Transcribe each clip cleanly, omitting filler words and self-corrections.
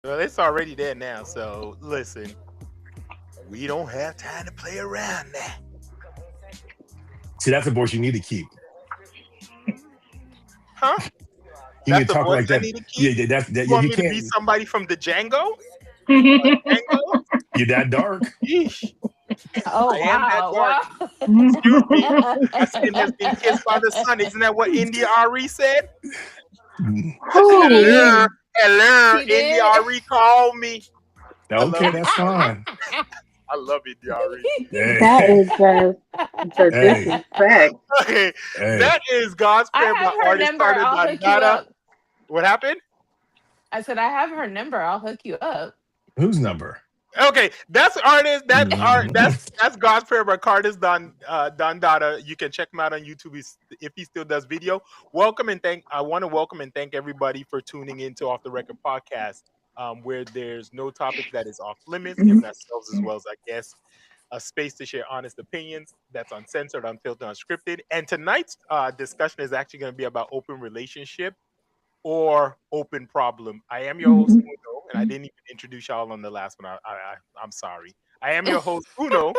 Well, it's already there now. So listen, we don't have time to play around now. See, that's a voice you need to keep. Huh? You That's need to the talk voice like I that. need to Yeah, keep. yeah, that's that. You Yeah, want you me to be can't. somebody from the Django? Django? You're that dark. Yeesh. Oh I am that wow, dark. wow. Excuse me. My skin has been kissed by the sun. Isn't that what India Ari said? Mm. She did. Hello, hello, She India did. Ari, call me. I love Okay, it. that's fine. I love India Ari. That Hey, is just the hey, disrespect. Okay, hey. that is God's I Prayer by have her artist number. Carter I'll hook you Dandada. up. What happened? I said I have her number. I'll hook you up. Whose number? Okay, that's artist. That's art. Mhm. That's God's Prayer by Carter's Don Dada. You can check him out on YouTube if he still does video. Welcome and thank. I want to welcome and thank everybody for tuning into Off the Record podcast, where there's no topic that is off limits, giving ourselves as well as our guests a space to share honest opinions that's uncensored, unfiltered, unscripted. And tonight's discussion is actually going to be about open relationship or open problem. I am your host Uno, and I didn't even introduce y'all on the last one. I'm sorry. I am your host Uno,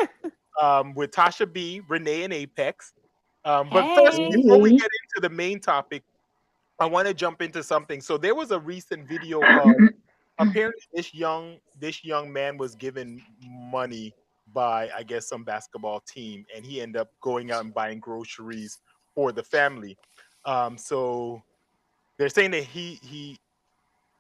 with Tasha B, Renee, and Apex. But first, Hey. before we Hey. get into the main topic, I want to jump into something. So there was a recent video of apparently this young man was given money by I guess some basketball team, and he ended up going out and buying groceries for the family. So they're saying that he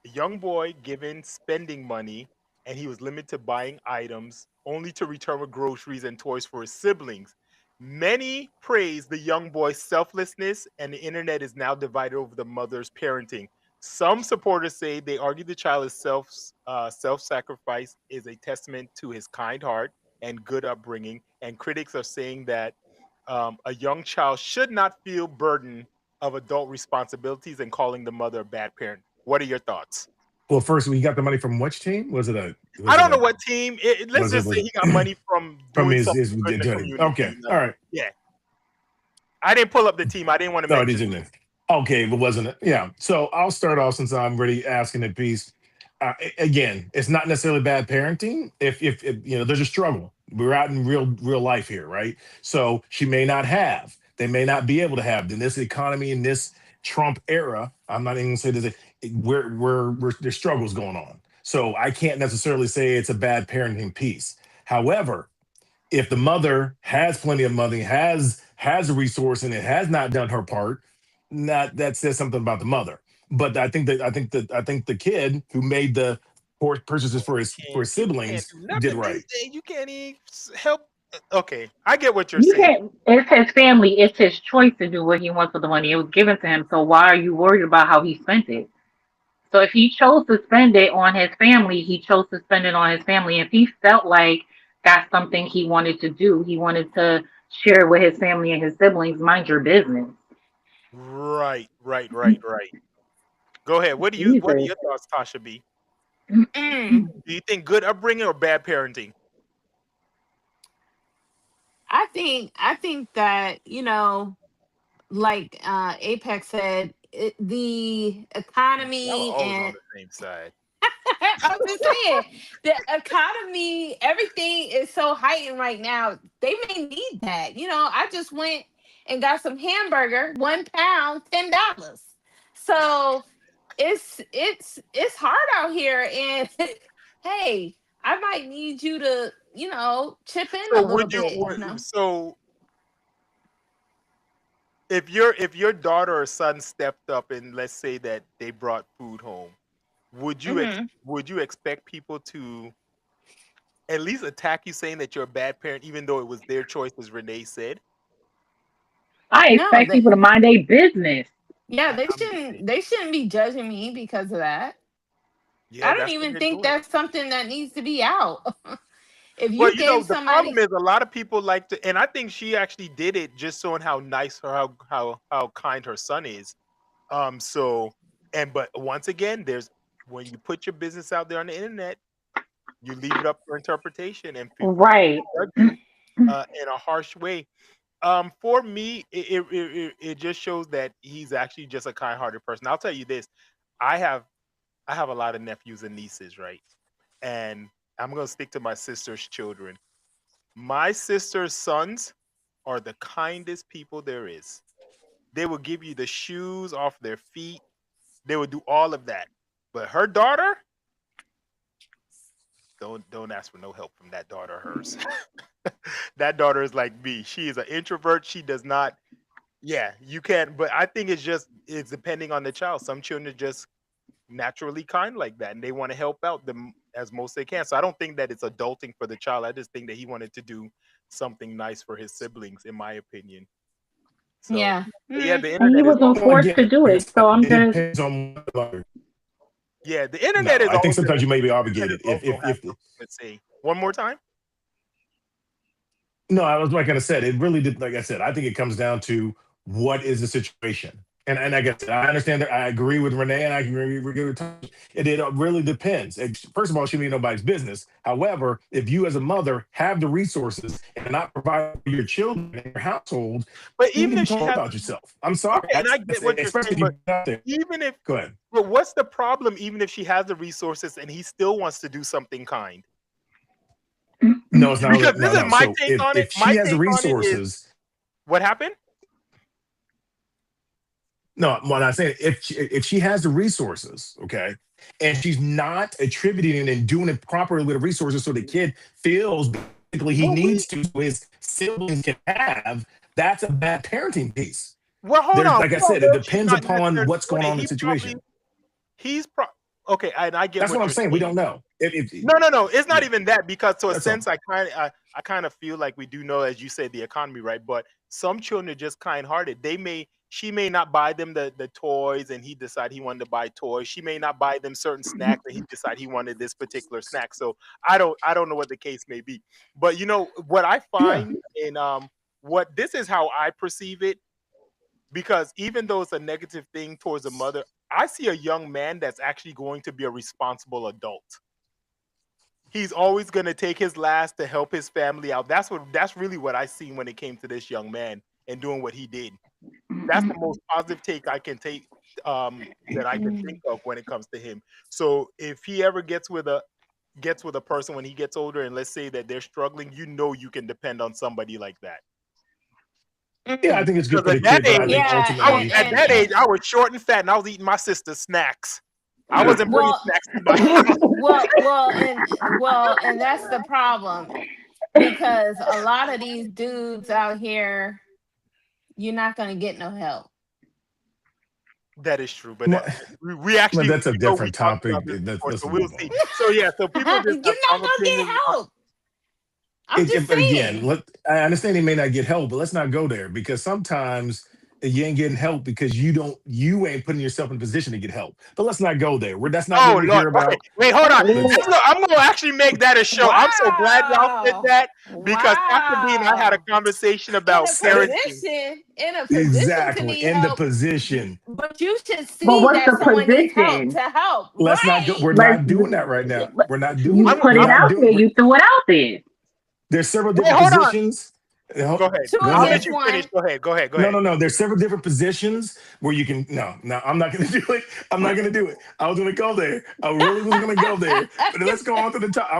a young boy given spending money, and he was limited to buying items only to return with groceries and toys for his siblings. Many praise the young boy's selflessness, and the internet is now divided over the mother's parenting. Some supporters say they argue the child's self-sacrifice is a testament to his kind heart and good upbringing, and critics are saying that a young child should not feel burden of adult responsibilities and calling the mother a bad parent. What are your thoughts? Well, first, we got the money from which team? Was it a? I Was it don't know a? what team. Let's Was it? just say Was he got money from from doing his something good in the journey? Okay, community. all right. Yeah, I didn't pull up the team. I didn't want to No, it mention. isn't. Okay, but wasn't it? Yeah. So I'll start off since I'm really asking a piece. Again, it's not necessarily bad parenting. If you know, there's a struggle. We're out in real life here, right? So she may not have. They may not be able to have in this economy in this Trump era. I'm not even gonna say this. We're there's struggles going on. So I can't necessarily say it's a bad parenting piece. However, if the mother has plenty of money, has a resource, and it has not done her part, not that says something about the mother. But I think the kid who made the purchases for his You can't siblings do did nothing right. these days. You can't even help. Okay, I get what you're You saying. can't. It's his family. It's his choice to do what he wants with the money. It was given to him. So why are you worried about how he spent it? So if he chose to spend it on his family, he chose to spend it on his family. If he felt like that's something he wanted to do, he wanted to share with his family and his siblings. Mind your business. Right, right, right, right. Go ahead. What are Jesus. your thoughts, Tasha B? Mm. Do you think good upbringing or bad parenting? I think that, like Apex said, the Y'all are economy always on and the same side. I'm just saying the economy, everything is so heightened right now. They may need that. I just went and got some hamburger, 1 pound, $10. So it's hard out here, and hey, I might need you to chip in a So little would you? bit. So if your daughter or son stepped up and let's say that they brought food home, Hmm. would you expect people to at least attack you saying that you're a bad parent, even though it was their choice, as Renee said? I No, expect people to mind their business. yeah, I, they I'm just saying. shouldn't they shouldn't be judging me because of that. Yeah, I don't that's what even they're think doing. that's something that needs to be out. If Well, you gave the problem somebody, is a lot of people like to, and I think she actually did it just showing how nice her, how kind her son is. So, but once again, there's when you put your business out there on the internet, you leave it up for interpretation, and people can Right. judge you in a harsh way. For me, it just shows that he's actually just a kind-hearted person. I'll tell you this: I have I have a lot of nephews and nieces, right? And I'm gonna stick to my sister's children. My sister's sons are the kindest people there is. They will give you the shoes off their feet. They will do all of that. But her daughter, don't ask for no help from that daughter of hers. That daughter is like me. She is an introvert. She does not. Yeah, you can. But I think it's depending on the child. Some children are just naturally kind like that, and they want to help out them as most they can. So I don't think that it's adulting for the child. I just think that he wanted to do something nice for his siblings, in my opinion. So Yeah. yeah, the And he internet is wasn't also Well, forced again, to do like I it. So said, I'm it just depends on what the mother. yeah, the No, internet is I think also sometimes you may be the internet obligated. is also has something to say. One more time. No, I was like I said, it really did. Like I said, I think it comes down to what is the situation. And like I said, I understand that. I agree with Renee, and I agree with Tom. It really depends. First of all, it shouldn't be nobody's business. However, if you as a mother have the resources and not provide for your children in your household, But you even need if to she talk has, about yourself. I'm sorry. okay, and I get what you're Especially saying, if but you're out there. even if, Go ahead. but what's the problem? Even if she has the resources and he still wants to do something kind, No, it's not. because No, this is no. my So take on it. if My she has the take on it is resources, what happened. no, what I'm saying, if she has the resources, okay, and she's not attributing and doing it properly with the resources, so the kid feels basically he Well, needs to, so his siblings can have. That's a bad parenting piece. hold There's, on. like I We don't said, it know if she's depends not upon necessarily what's doing going it. on in the situation. He's pro. Okay, and I get That's what what I'm you're saying. We saying. don't know. No. It's not Yeah, even that because to a that's all. sense, I kind of feel like we do know, as you said, the economy, right? But some children are just kind-hearted. She may not buy them the toys, and he decide he wanted to buy toys. She may not buy them certain snacks, and he decide he wanted this particular snack. So I don't know what the case may be. But you know what I Yeah. find in what this is how I perceive it, because even though it's a negative thing towards a mother, I see a young man that's actually going to be a responsible adult. He's always going to take his last to help his family out. That's really what I seen when it came to this young man and doing what he did. That's the most positive take I can take, that I can think of when it comes to him. So if he ever gets with a person when he gets older, and let's say that they're struggling, you can depend on somebody like that. Yeah, I think it's good Because for at the that kid, but I age, think Yeah, ultimately, at that age, I was short and fat, and I was eating my sister's snacks. I wasn't bringing well, snacks to my house. and that's the problem because a lot of these dudes out here, you're not gonna get no help. That is true, but well, we actually, that's a we different talked topic. about this before, Let's so we'll move see. on. So yeah, so people You're just not have strong gonna get opinions. help. I'm just But again, saying. I understand he may not get help, but let's not go there because sometimes you ain't getting help because you ain't putting yourself in a position to get help. But let's not go there. That's not what Oh we're Lord, here okay, about. wait, hold on. Let's. I'm gonna actually make that a show. I'm so glad y'all said Wow. that because Pastor D and I had a Wow. conversation In about a parenting. position to Exactly need in the help, position. but you should but see what's that the someone needs help position? to help. Let's not go. Right. We're Let's not doing that right now. We're not doing you I'm it. put We're it not out doing. there. You threw it out there. There's several wait, different hold on. positions. Go ahead. Two Go I'll let against ahead. you finish. one. Go ahead. Go ahead. Go No, ahead. no, no. There's several different positions where you can. No, no, I'm not going to do it. I'm not going to do it. I was going to go there. I really was going to go there. But let's go on to the top.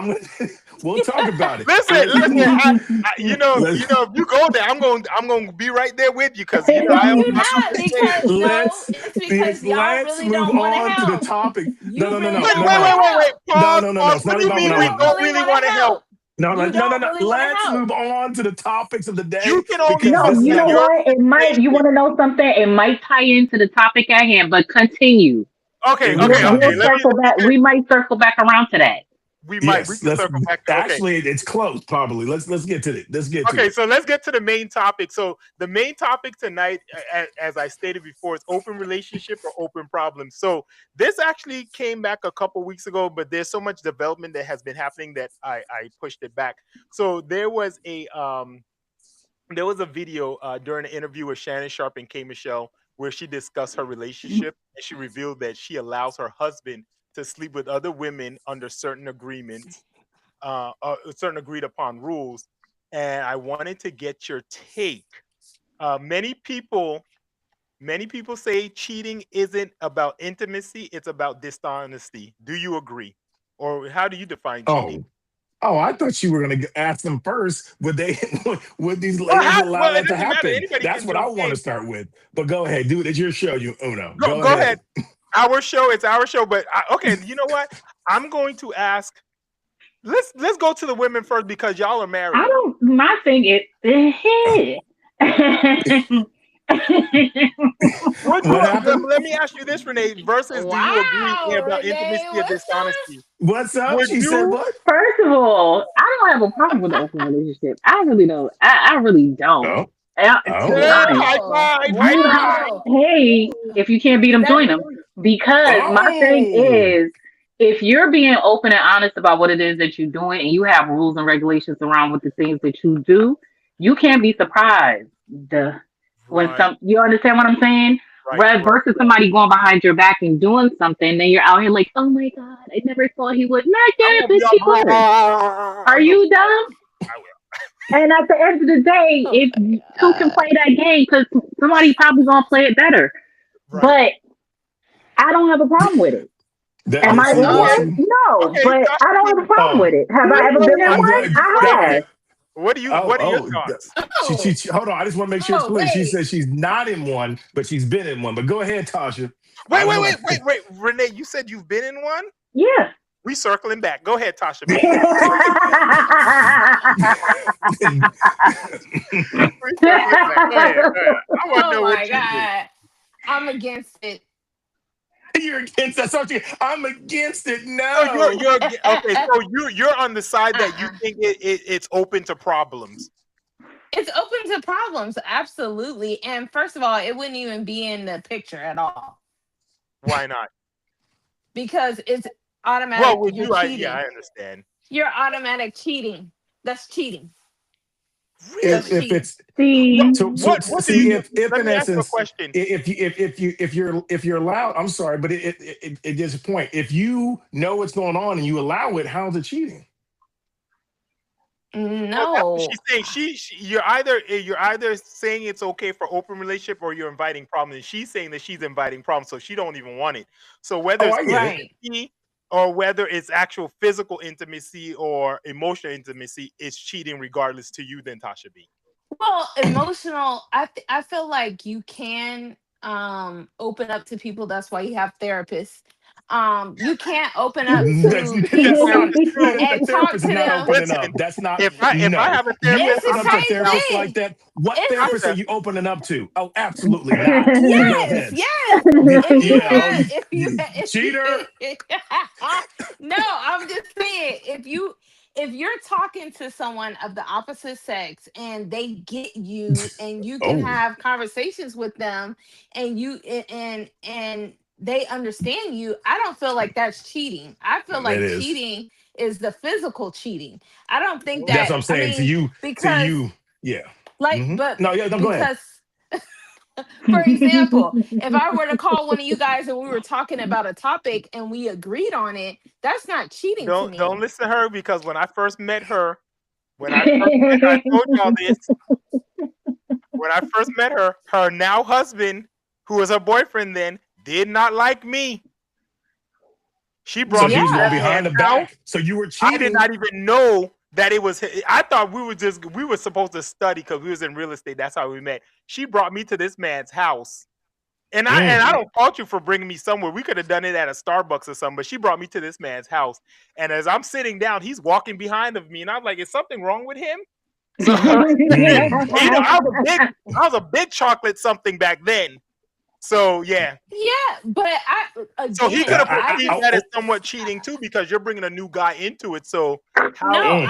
We'll talk about it. Listen, But listen. let's If you go there, I'm going to be right there with you because No, I you're have not something to say. because no, let's it's because y'all let's really move don't want to on to the help. topic. No, You no, no, really no, Wait, no, don't wait, want to wait, no, wait, wait. help. no, Pause, no, no, no. pause. It's What not do you about You what mean I we don't want to don't really know. really want want to to help? help. No, no, You no, no, don't no. really want to Let's help. move on to the topics of the You day can only because No, help this is you in know not. your what? It might. You situation. want to know something? It might tie into the topic at hand. But continue. Okay, It okay, will not okay. We'll be. circle Let me back. get. We might circle back around to that. We Yes, can let's circle back to. Okay. actually it's close probably. Let's get to it. Let's get to Okay, it. so let's get to the main topic. So the main topic tonight, as I stated before, is open relationship or open problems. So this actually came back a couple weeks ago, but there's so much development that has been happening that I pushed it back. So there was a video during an interview with Shannon Sharp and K Michelle where she discussed her relationship and she revealed that she allows her husband to sleep with other women under certain agreements, certain agreed upon rules. And I wanted to get your take. Many people Many people say cheating isn't about intimacy, it's about dishonesty. Do you agree? Or how do you define cheating? Oh, oh, I thought you were going to ask them first. Would they, would these Well, ladies allow it that to doesn't matter. happen? Anybody That's can what I jump want to in. start with. But go ahead, dude. It's your show, you Uno. Go, Go go ahead. ahead. Our show, it's our show. But okay, you know what? I'm going to ask. Let's go to the women first because y'all are I married. don't. My thing is, What happened? Let me ask you this, Renee. Versus, do you agree Wow, about Renee, intimacy or what's up? dishonesty? What's up? Would She said you? what? first of all, I don't have a problem with an open relationship. I really don't. I really don't. Oh, To be oh, Yeah, honest, high Wow. five, high you have. five. Wow. Hey, if you can't beat them, That join them. Because my thing oh. is, if you're being open and honest about what it is that you're doing, and you have rules and regulations around what the things that you do, you can't be surprised. When Right, you understand what I'm saying? right, right. Versus somebody going behind your back and doing something, then you're out here like, oh my god, I never thought he would. Not I'm yet, gonna be bitch, he all. would. Are I'm gonna. you dumb? I will. And at the end of the day, oh if my two can god. play that game, because somebody probably gonna play it better. Right. But I don't have a problem with it. That, Am that I see, in that Okay, one? see. No, okay. but I don't have a problem Oh, with it. Have What I do ever you? been in What I'm do you? one? glad. I Wait, That, wait. have. that, oh, What are your oh. thoughts? Oh, Hold on. I just want to make sure it's oh, clear. She wait. says she's not in one, but she's been in one. But go ahead, Tasha. I Wait, just wait, want wait, wait, wait. Renee, you said you've been in one. Yeah. We circling back. Go ahead, Tasha B. We circling back. Go ahead. Go ahead. I want to Oh know what my you do. god. I'm against it. You're against that. So I'm against it. So No. okay. So you're on the side that you Uh-uh. think it's open to problems. It's open to problems, absolutely. And first of all, it wouldn't even be in the picture at all Why not? because it's Well, automatic. with You're you, yeah, cheating. I understand. You're automatic cheating. That's cheating. That's Really? If cheating. it's What See, what do see you? if Let in me ask you a essence question. if you're allowed, I'm sorry, but it is a point. If you know what's going on and you allow it, how's it cheating? Well, that's what No. she's saying. You're either saying it's okay for open relationship or you're inviting problems. And she's saying that she's inviting problems, so she don't even want it. So whether Oh, it's I get it. Right. intimacy or whether it's actual physical intimacy or emotional intimacy, it's cheating regardless to you. Then Tasha B. Well, emotional. I feel like you can open up to people. That's why you have therapists. You can't open up to That's Well, not people it's true. a and talk therapist to is not them. opening Listen, up. That's not if I no. have a You It's therapist, the open I'm up to sitting same down. therapists like thing. that. What It's the therapist are Tasha, you opening up to? Oh, absolutely not. So go Yes, ahead. yes. Yeah, If you yeah, oh, had, if you, you if cheater. you, no, I'm just saying, if you're talking to someone of the opposite sex and they get you and you can Oh, have conversations with them and and they understand you, I don't feel like that's cheating. I feel it like is. cheating is the physical cheating. I don't think That's that, what I'm I saying. mean, To because you, yeah. like, but No, yeah, no, go ahead. because for example, if I were to call one of you guys and we were talking about a topic and we agreed on it, that's not cheating to don't me. listen to her because when I first met her, when I first met her, I told y'all this. When I first met her, her now husband, who was her boyfriend then, did not like me. She So brought he me was to going that Yeah. behind man's the house. back. So you were I did cheating. not even know that it was. I thought we were supposed to study because we was in real estate. That's how we met. She brought me to this man's house, and I Mm. don't fault you for bringing me somewhere. We could have done it at a Starbucks or something, but she brought me to this man's house. And as I'm sitting down, he's walking behind of me, and I'm like, "Is something wrong with him?" So Mm. I was a big chocolate something back then. So yeah, Yeah, but so he could again, have I perceived just that as Oh, somewhat cheating too because you're bringing a new guy into it. So no, how? mm,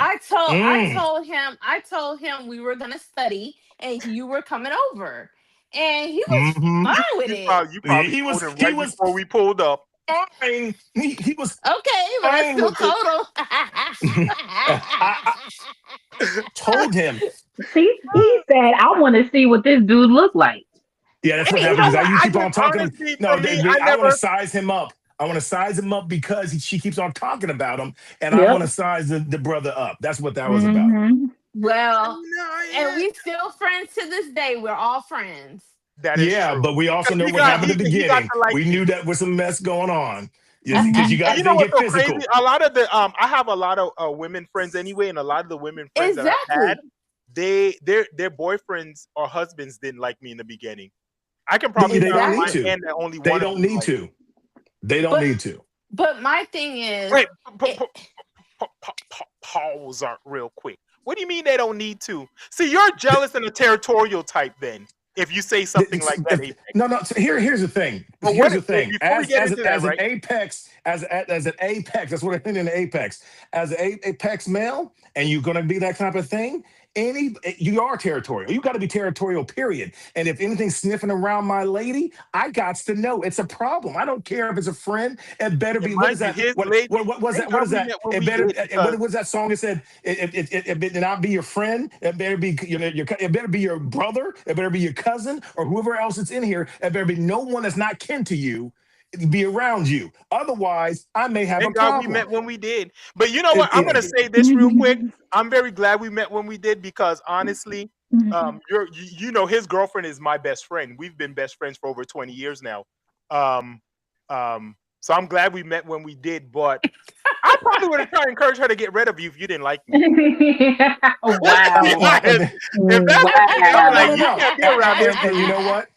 mm. I told him we were gonna study and you were coming over. And he was Hmm. fine with it. You Yeah, probably told him he right was before we pulled up. fine. He was Okay, but I fine still with it. told I told him. See, he said, I want to see what this dude look like. Yeah, that's what You happened know because what? you I keep just on talking. honestly, No, for me, I I want to never. size him up. I want to size him up because she keeps on talking about him, and I want Yep. to size the brother up. That's what that was about. Hmm. well, No, and yeah. we still friends to this day. We're all friends. That is Yeah, true. but we also 'Cause know what happened at the he got beginning. to like We knew you. that was some mess going on. Because you Mhm. And guys you know didn't what's get so crazy? physical. A lot of the I have a lot of women friends anyway, and a lot of the women friends that I've had, Exactly. their boyfriends or husbands didn't like me in the beginning. I can They, probably they count don't on need my Exactly. to. hand that only They one of don't them need like to. me. They don't But need to. but my thing is, Wait, it, pause are real quick. What do you mean they don't need to? See, you're jealous and a territorial type then. If you say something like that, Apex. No. So here's the thing. But Here's the wait, thing. before we get into that, As an right? apex, as an apex. That's what I think in the apex. As an apex male, and you're gonna be that type of thing. You are territorial. You got to be territorial. Period. And if anything's sniffing around my lady, I got to know it's a problem. I don't care if it's a friend. It better And be. What mind is you, that? his lady, What was thank that? What God is we that? met when It we better. did What because was that song? It said it better not be your friend. It better be it better be your brother. It better be your cousin or whoever else is in here. It better be no one that's not kin to you be around you. Otherwise, I may have a thank God we problem. met when we did. But you know what? It, I'm gonna it, say this real quick. I'm very glad we met when we did because honestly, you know his girlfriend is my best friend. We've been best friends for over 20 years now. Um, so I'm glad we met when we did. But I probably would have tried to encourage her to get rid of you if you didn't like me. Be Wow. and honest. then, If that's the case, I'd be no, like, no, Wow. you no. can't be around this And you lady. know what?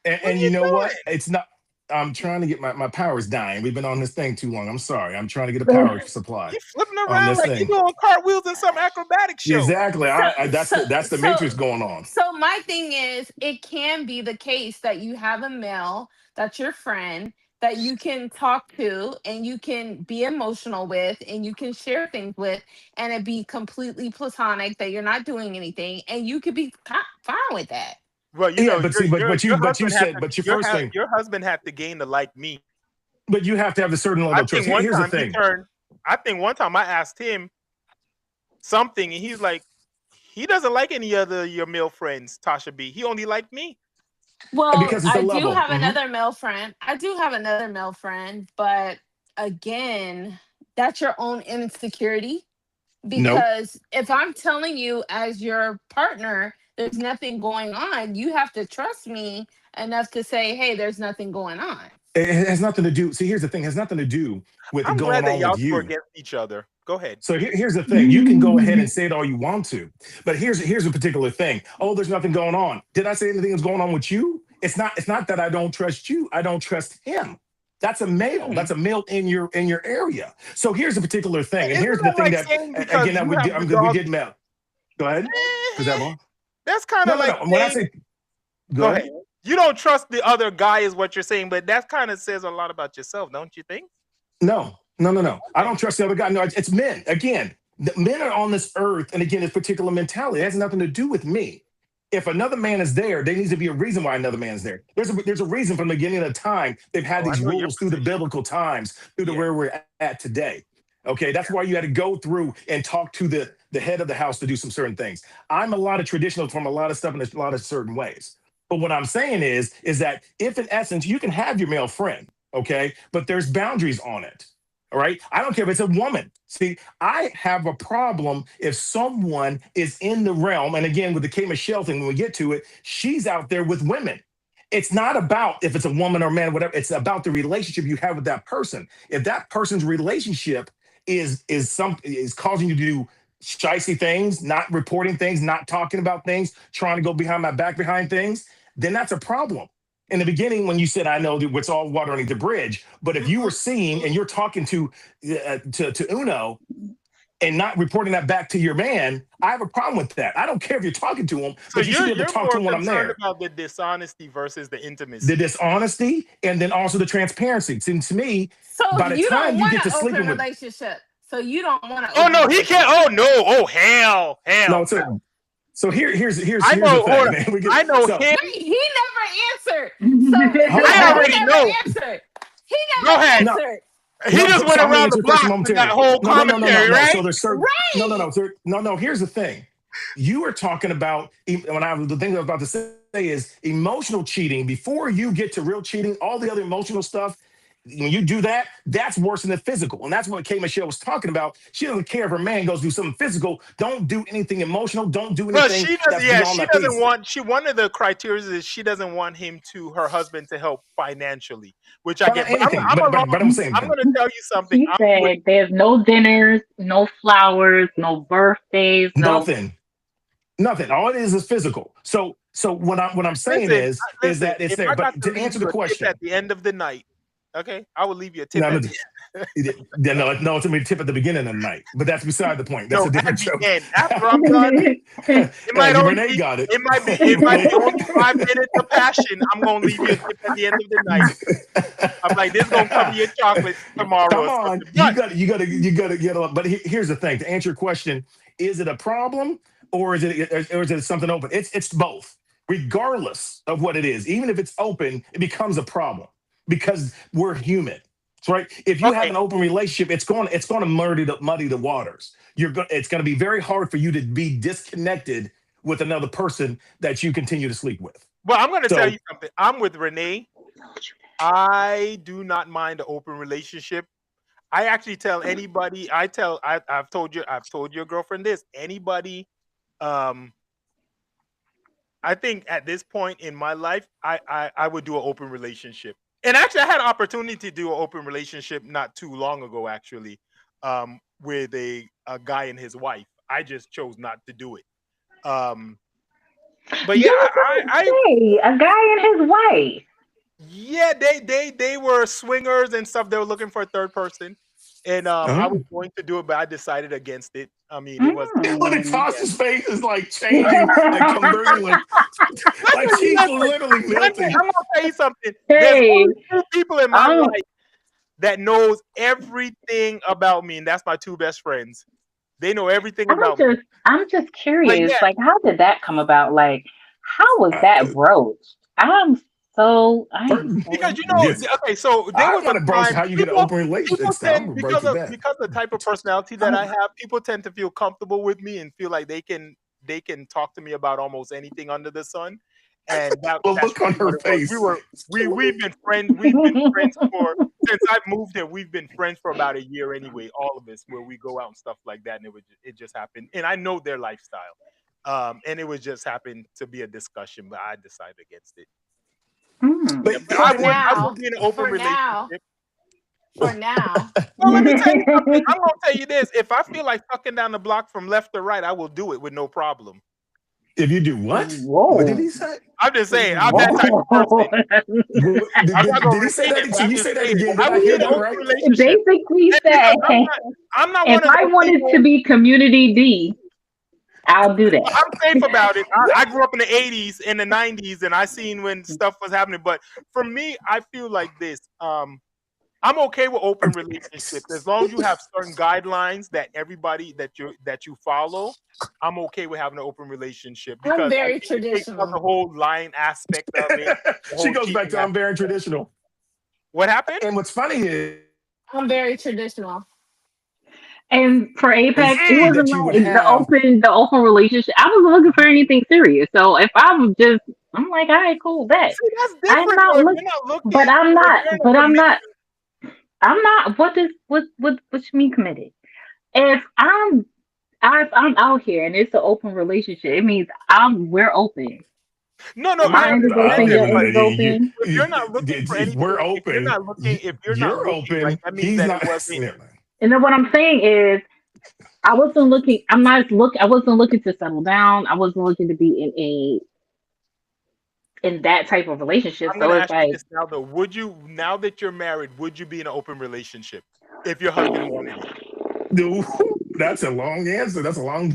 What are And you you know what? doing? It's not. I'm trying to get my power's dying. We've been on this thing too long. I'm sorry. I'm trying to get a power supply You flipping on around this like you thing. doing cartwheels in some acrobatic show. Exactly. so That's so the so matrix going on. so my thing is, it can be the case that you have a male that's your friend that you can talk to and you can be emotional with and you can share things with, and it be completely platonic, that you're not doing anything, and you could be fine with that. Well, you Yeah, know, but see, your but you husband had said, to but your first thing, your husband had to gain to like me. but you have to have a certain level I of trust. think one Here's the time he thing. turned. I think one time I asked him something, and he's like, he doesn't like any other of your male friends, Tasha B. He only liked me. Well, Because it's a I do level. have another male friend. I do have another male friend, but again, that's your own insecurity. Nope. Because if I'm telling you as your partner, there's nothing going on, you have to trust me enough to say, hey, there's nothing going on. It has nothing to do. See, here's the thing. It has nothing to do with I'm going glad that on with y'all two are you. against each other. Go ahead. So here's the thing. You can go ahead and say it all you want to, but here's a particular thing. Oh, there's nothing going on. Did I say anything is going on with you? It's not that I don't trust you. I don't trust him. That's a male. Mhm. That's a male in your area. So here's a particular thing, and Isn't here's the that thing like that saying because again that you have the we dog? did male. Go ahead. Is that one? That's kind No, of no, like no. When I saying, say go go ahead. ahead. You don't trust the other guy, is what you're saying, but that kind of says a lot about yourself, don't you think? No, no, no, no. I Okay. don't trust the other guy. No, it's men. Again, men are on this earth, and again, this particular mentality it has nothing to do with me. If another man is there needs to be a reason why another man's there. There's a reason from the beginning of time they've had Oh, I these know your rules through the position. biblical times, through to Yeah. where we're at today. Okay, that's why you had to go through and talk to the head of the house to do some certain things. I'm a lot of traditional from a lot of stuff in a lot of certain ways. But what I'm saying is that if in essence you can have your male friend, okay, but there's boundaries on it. All right. I don't care if it's a woman. See, I have a problem if someone is in the realm, and again, with the K Michelle thing, when we get to it, she's out there with women. It's not about if it's a woman or man, whatever. It's about the relationship you have with that person. If that person's relationship is causing you to do shicey things, not reporting things, not talking about things, trying to go behind my back behind things, then that's a problem. In the beginning, when you said, "I know that it's all water underneath the bridge," but if you were seeing and you're talking to Uno and not reporting that back to your man, I have a problem with that. I don't care if you're talking to him, So but you should be able to you're talk to more him when I'm concerned there. about the dishonesty versus the The intimacy. dishonesty and then also the transparency. Seems to me, So by the you time don't you want get to an open sleeping with relationship. So you don't want an Oh open no, he can't. Oh relationship. no. Oh hell no, no. so I here's the know. Hold thing, on. man. We get I know so him. Wait, he never answered. So I hold on. he already never know. answered. He Go ahead. never No, answered. He no, just so went I'm gonna around answer the your question block with that momentarily. whole No, commentary, no. right? So there's certain Right. no. Here's the thing. You are talking about the thing I was about to say is emotional cheating. Before you get to real cheating, all the other emotional stuff, when you do that, that's worse than the physical. And that's what K. Michelle was talking about. She doesn't care if her man goes do something physical. Don't do anything emotional. Don't do But anything she does, that's yeah, beyond she the doesn't basic. want. One of the criteria is she doesn't want her husband to help financially, which I get. But Anything. I'm But I'm along. saying, I'm going to tell you something. He said there's no dinners, no flowers, no birthdays, no. nothing. All it is physical. So what I'm saying Listen, is that it's if there. I got But to to leave answer you the a tip question, at the end of the night, okay, I will leave you a tip no, at no, the end. no, it's gonna be a tip at the beginning of the night. But that's beside the point. That's No, a different at the joke. end. After I'm done, it might only Renee be. got it. It might be only 5 minutes of passion. I'm gonna leave you a tip at the end of the night. I'm like, this is gonna cover your chocolates tomorrow Come or on, something. But you gotta get a. But here's the thing: to answer your question, is it a problem or is it something open? It's both. Regardless of what it is, even if it's open, it becomes a problem because we're human. Right? If you have okay, an open relationship, it's going to muddy the waters. It's going to be very hard for you to be disconnected with another person that you continue to sleep with. well, I'm gonna tell So you something. I'm with Renee. I do not mind an open relationship. I actually tell anybody. I've told your girlfriend this. Anybody. I think at this point in my life, I would do an open relationship. And actually, I had an opportunity to do an open relationship not too long ago, actually, with a guy and his wife. I just chose not to do it. Um, but yeah, Hey, a guy and his wife. yeah, they were swingers and stuff. They were looking for a third person, and I was going to do it, but I decided against it. I mean, it was look at Mm. Tasha's face is like changing and converting like she's literally I'm melting. gonna tell you something. There's Hey, only two people in my I'm life that knows everything about me, and that's my two best friends. They know everything about me. I'm just But curious. yeah, Like, how did that come about? Like, how was Uh, that broached? I am so because yes, okay, so there I was a want to broach time how you get an open relationship. people I'm tend gonna broach it back. because of the type of personality that I have, people tend to feel comfortable with me and feel like they can talk to me about almost anything under the sun. And Well, that's look on really what her it was. face. We've been friends. We've been friends for since I moved here. We've been friends for about a year anyway. All of us, where we go out and stuff like that, and it just happened. And I know their lifestyle, and it was just happened to be a discussion, but I decided against it. Mm. Yeah, But but For I now. would be in an open For now. relationship. For now. Well, let me tell you something. I'm gonna tell you this: if I feel like fucking down the block from left to right, I will do it with no problem. if you do what? What did Whoa. he say? I'm just saying, I'm that type of person. I'm not gonna Did he say repeat that? it, but Can I'm you just say that saying, again? Did I I would be hear in an that open right? relationship. Basically And said, because I'm not if one of I those wanted people. to be community D, I'll do that. I'm safe about it. I grew up in the 80s and the 90s, and I seen when stuff was happening. But for me, I feel like this. I'm okay with open relationships as long as you have certain guidelines that everybody that you follow. I'm okay with having an open relationship I'm because I very think it takes out the traditional. whole lying aspect of it, the She whole goes back cheating to I'm very aspect of it. traditional. What happened? And what's funny I'm very traditional. And for Apex, it is wasn't that you would like have the open relationship. I wasn't looking for anything serious. So if I was just, I'm like, all right, cool, bet. See, that's I'm different not though. If look, you're not but looking, I'm if not, you're in a but I'm not, commitment, I'm not. What you mean committed? If I'm out here and it's an open relationship, it means we're open. no, My end is I open, get okay, it. your but end But is open. if you're not looking for we're anything, open. if you're not You're looking, right, open. that means He's that not. it wasn't. Never mind. And then what I'm saying is, I wasn't looking. I wasn't looking to settle down. I wasn't looking to be in that type of relationship. I'm So gonna it's ask you like, this now though. Would you, now that you're married, would you be in an open relationship if your husband wanted it? No, that's a long answer. That's a long.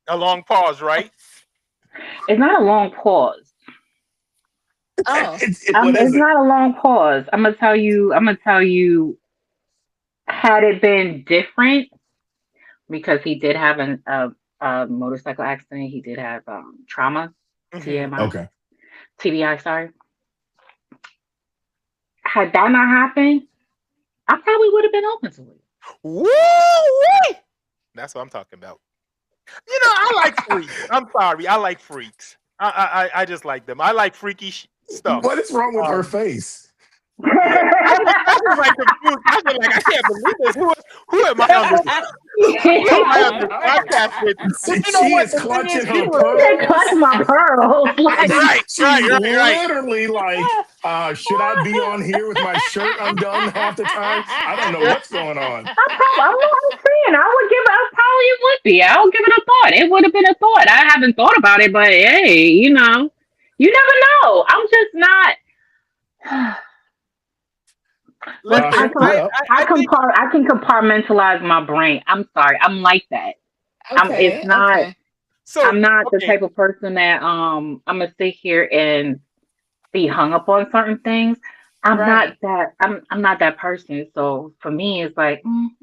A long pause, right? it's not a long pause. Oh. What is It's it? not a long pause. I'm gonna tell you. I'm gonna tell you. Had it been different, because he did have a motorcycle accident. He did have trauma. Mm-hmm. TMI. Okay. TBI. Sorry. Had that not happened, I probably would have been open to it. Woo! That's what I'm talking about. I like freaks. I'm sorry, I like freaks. I just like them. I like freaky stuff. What is wrong with her Um, face? Yeah. I was like confused. I was like, I can't believe this. Who am I on this? Who am I on this podcast with? But you know She what? is The thing clutching is, her you were They pearls. clutch my pearls. Like, She's right. literally like, should I be on here with my shirt undone half the time? I don't know what's going on. I'm saying I probably would be. I would give it a thought. It would have been a thought. I haven't thought about it, but hey, you know, you never know. I'm just not. Look, Listen, I think I can compartmentalize my brain. I'm sorry. I'm like that. It's Okay, not. okay. so. I'm not the Okay, type of person that I'm gonna sit here and be hung up on certain things. Right. I'm not that person. So for me, it's like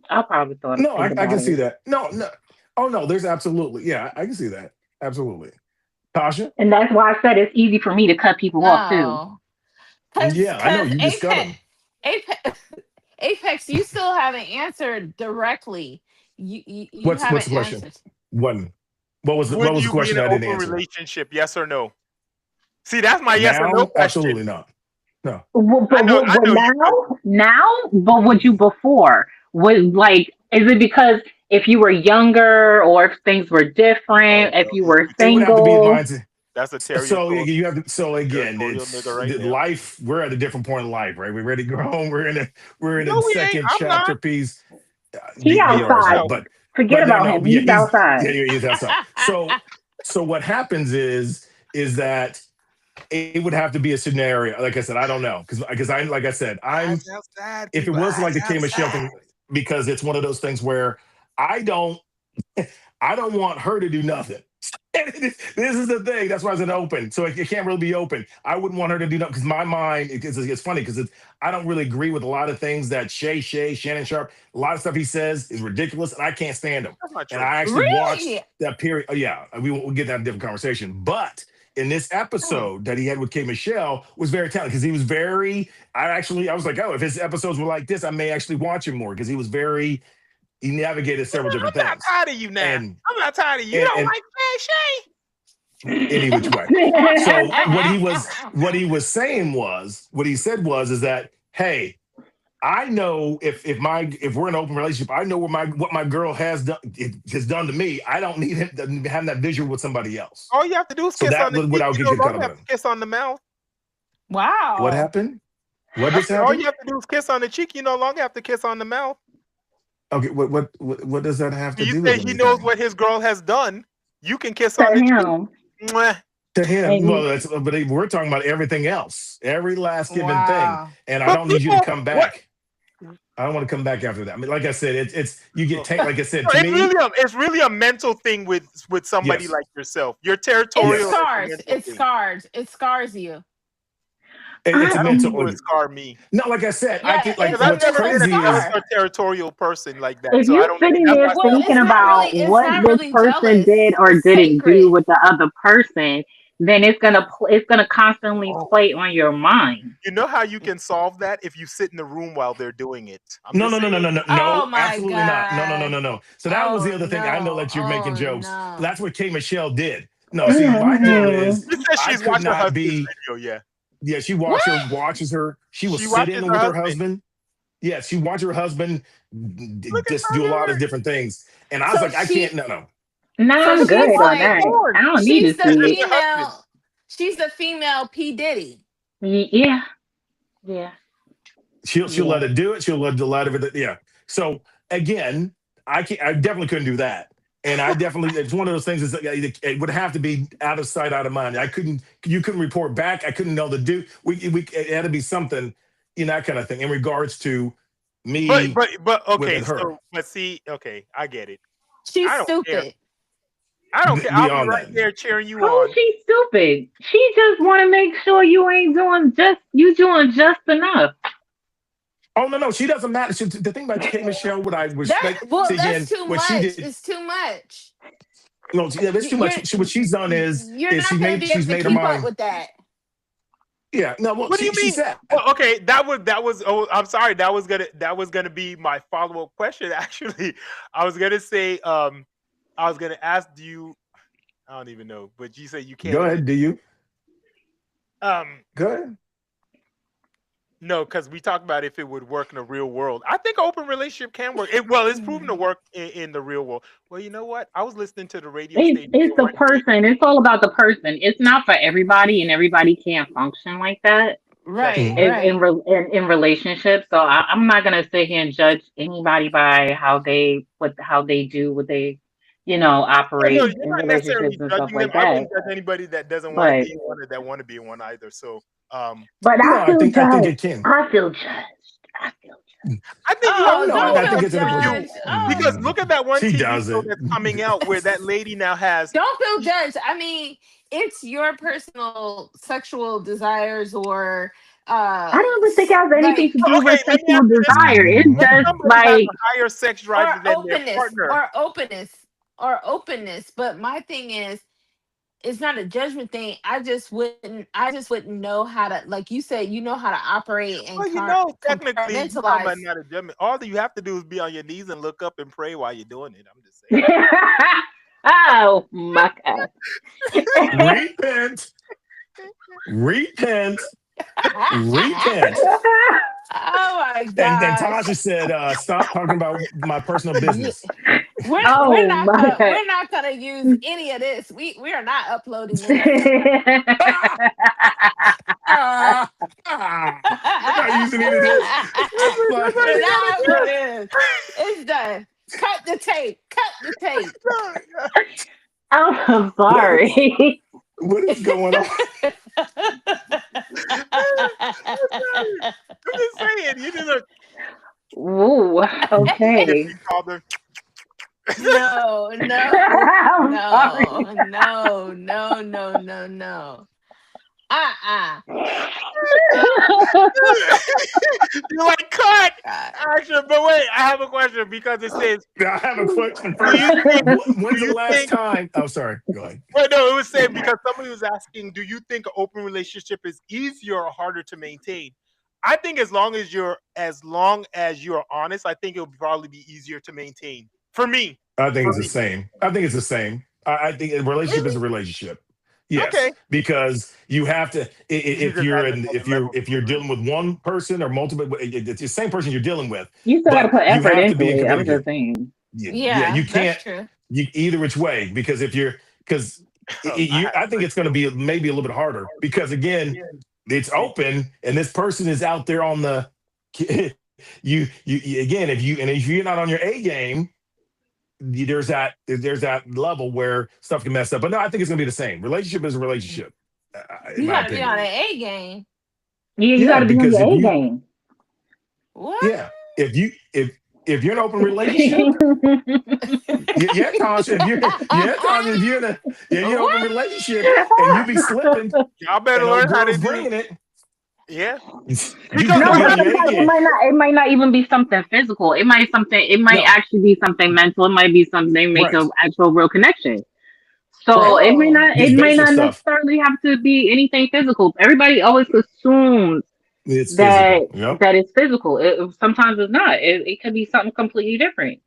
I'll probably No, think I about can see it. that. No, no. Oh no, there's absolutely. Yeah, I can see that. Absolutely. Tasha? And that's why I said it's easy for me to cut people off too. No. Cause Yeah, I know cause you just got Apex them. Apex Apex, you still haven't answered directly. You What's haven't the question? answered. One. What would was the you be in question an I didn't open answer? relationship? Yes or no? See, that's my yes or no Now, question. absolutely not. No. I know you would. Now, but would you before? Would like, is it because if you were younger or if things were Oh different, if no, you were It would have to be in single? mindset. that's a So you have to. So again, territorial nigga it's right the there. life. We're at a different point in life, right? We're ready to grow. We're in No, a we ain't. second I'm not. chapter piece. He DRs, outside. No. Forget but no, about no, him. yeah, He's outside. he's outside. So what happens is that it would have to be a scenario. Like I said, I don't know because I like I said, Eyes outside, if it people. was like Eyes the K Michelle outside. thing, because it's one of those things where I don't I don't want her to do nothing. This is the thing. That's why it's an open. So it can't really be open. I wouldn't want her to do nothing because my mind, it's funny because I don't really agree with a lot of things that Shannon Sharp, a lot of stuff he says is ridiculous and I can't stand him. That's not And true. I actually watched Really? that period. Oh, yeah, we'll get that in a different conversation. But in this Hmm. episode that he had with K Michelle was very talented because he was very, I was like, oh, if his episodes were like this, I may actually watch him more because he navigated several different I'm not things. tired of you now. And I'm not tired of you. You and don't and like Shay? any which way. So what he said was is that, hey, I know if we're in an open relationship, I know what my girl has done to me. I don't need him to have that visual with somebody else. All you have to do is So kiss on that the was what cheek. I would You get no caught longer up have to in. kiss on the mouth. What Wow. happened? What I just said all you happened? have to do is kiss on the cheek. You no longer have to kiss on the mouth. Okay, what does that have to You do say with he knows anything? what his girl has done. You can kiss on To the cheek. him. Mwah. To him, well, And we're talking about everything else, every last given thing, Wow. and I But don't need you to people, come what? back. I don't want to come back after that. I mean, like I said, it's you get Oh. like I said No, to me, it's really a mental thing with somebody yes, like yourself. You're It territorial. yes, It's a scars. mental It thing. scars. It scars you. it's a I don't think mental. it would scar me No, like I said, I Yeah, think like because I've what's it's never a been crazy is scar. a territorial person like that. if So I you're don't. sitting That's there why I Well, said thinking about it's what not this really person jealous. did or It's didn't do sacred. with the other person, then it's gonna constantly oh, play on your mind. you know how you can solve that if you sit in the room while they're doing it. I'm no, just no, no, no, saying. no, no, Oh no, my absolutely not. No, no, no, God. no, no. So that was the Oh other thing. I know no. that you're making Oh jokes. no. That's what K Michelle did. No, see, my deal Hmm. is She said I she's could watched her not husband's be. video. Yeah, Yeah, What? watches her. She will she sit watches in her with her husband. husband. Yeah, she watched her husband Look at just do a lot of her. different things, and I was So like, I can't. she No, no. No, so I'm Look at she's good on the like that. porn. I don't need she's to the This see is it. the husband. female P. Diddy. Yeah, yeah, She'll yeah. let it do it. She'll let it. Yeah. So again, I can't. I definitely couldn't do that. And I definitely, it's one of those things. Is it would have to be out of sight, out of mind. I couldn't. You couldn't report back. I couldn't know the do. We it had to be something, that kind of thing in regards to me But okay. with her. So but see, okay, I get it. She's I don't care. stupid. I don't care. I'll be Beyond right that. there cheering you How is on. she stupid? She just want to make sure you doing just enough. Oh no, no, she doesn't matter. The thing about K Michelle, what I respect, see That's again, too what she much. did. It's too much. No, yeah, it's too much. What she's done You're is not gonna be able she's to made her keep up mind. with that. Yeah, no, well, What do you she mean? said. Well, okay, that was. Oh, I'm sorry. That was gonna be my follow up question. Actually, I was gonna say. I was gonna ask. Do you? I don't even know. But you say you can't Go even. ahead. Do you? Um. Go ahead. No, because we talked about if it would work in the real world. I think an open relationship can work. Well, it's proven to work in the real world. Well, you know what? I was listening to the radio station It's the one day. person. It's all about the person. It's not for everybody, and everybody can't function like that That's Right, Mhm. true. right. in relationships. So I'm not gonna sit here and judge anybody by how they do what they, Oh, no, operate you're in not necessarily relationships and stuff judging them. like I that. wouldn't judge anybody that doesn't want to But be in one or that want to be in one either. So, but No, I feel I think judged. it can. I feel judged. I feel I think you have Oh, No, to don't own I up think feel it's to inappropriate. you judged. Oh, because look at that one She TV show doesn't. that's coming out where that lady now has. don't feel judged. I mean, it's your personal sexual desires or I don't even think it has anything like to do Okay, with let me sexual ask you this desire. question: It's Mhm. if just somebody has like a higher sex or drive than their openness partner, or openness or openness. But my thing is, it's not a judgment thing. I just wouldn't know how to, like you said, you know how to operate and well, you know, technically, you talking about compartmentalize. not a judgment. All that you have to do is be on your knees and look up and pray while you're doing it. I'm just saying. oh my god. Repent. Repent. Repent. Oh my And gosh. Tasha said, "Stop talking about my personal Ye- business." we're oh not my gonna god. we're not gonna use any of this. We are not uploading this. Ah, ah, ah. We're not using any of this. Like, We're not uploading this. It's done. Cut the tape. Cut the tape. I'm what is sorry. what is going on? I'm just saying. You just Ooh, if okay. you call them. No, no, I'm sorry. no. Uh-uh. You're like cut God. action, but wait, I have a question because it says, Now, I have a question do you first. think? When's Do the you last think? time? Oh, sorry. Go ahead. Well, no, it was saying because somebody was asking, do you think an open relationship is easier or harder to maintain? I think as long as you're honest, I think it'll probably be easier to maintain. For me. I think For it's the me. same. I think it's the same. I think a relationship is Really? a relationship. Yes, Okay. because you have to. You If just add you're another level if to you're it, right? dealing with one person or multiple, it's the same person you're dealing with, You still got to but put you effort have to be into in it. I'm just communication. saying. Yeah, Yeah, you that's can't true. either which way because if you're because I had I think one it's going to too. be maybe a little bit harder because again it's open and this person is out there on the again if you're not on your A game there's that level where stuff can mess up. But no, I think it's gonna be the same. Relationship is a relationship, in You my gotta be on opinion. an A game. Yeah, you got Yeah, to be on because your A game. What? yeah, if you're in an open relationship, yeah, Tasha, if you're in a yeah, you're in an What? open relationship and you be slipping Y'all better and old learn how to girl's do. bringing it, Yeah. you Because got No, to be but on what your A sometimes game. it might not even be something physical. It might No, actually be something mental. It might be something make right, an actual real connection. right. So Oh. Just it may basic not stuff. necessarily have to be anything physical. Everybody always assumes It's that physical. Yep. it's physical. Sometimes it's not. It could be something completely different.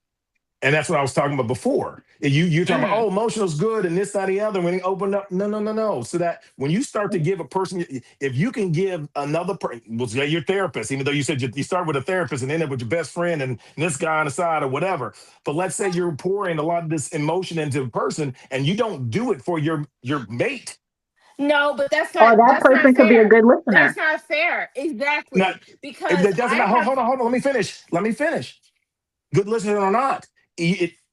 And that's what I was talking about before. And you're talking about Mm. emotional's good and this, that, the other. When you open up, no. So that when you start to give a person, if you can give another person, well, say your therapist, even though you said you start with a therapist and end up with your best friend and this guy on the side or whatever. But let's say you're pouring a lot of this emotion into a person and you don't do it for your mate. No, but Or that that's not person could be a fair. good That's listener. not fair. Not Exactly. if Because that doesn't I matter. have Hold on. Let me finish. Good listener or not,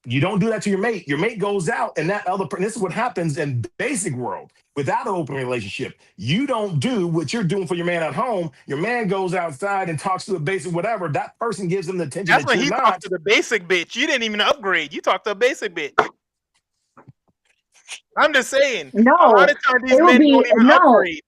you don't do that to your mate. Your mate goes out, and that other person. This is what happens in basic world without an open relationship. You don't do what you're doing for your man at home. Your man goes outside and talks to a basic whatever. That person gives him the attention that's that when you're he talked not. to the basic bitch. You didn't even upgrade. You talked to a basic bitch. I'm just saying. A lot No, of times it these will men be don't even no. upgrade.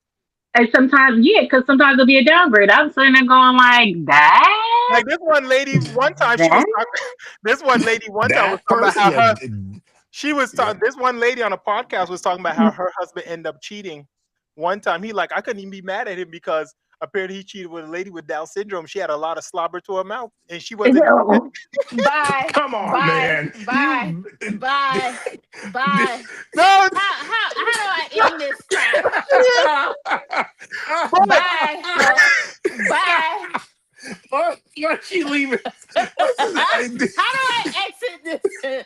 And sometimes, yeah, because sometimes it'll be a downgrade. I'm sitting there going like that, Like this one lady, one time she was that. talking. This one lady one time was That talking about person, how yeah, her. She was yeah. talking. This one lady on a podcast was talking about how her husband ended up cheating. One time, he like I couldn't even be mad at him because apparently he cheated with a lady with Down syndrome. She had a lot of slobber to her mouth, and she wasn't. bye, Come on, bye, man. bye, bye, bye. No, How do I end this crap? but Bye. Bye. Why's she leaving? How do I exit this?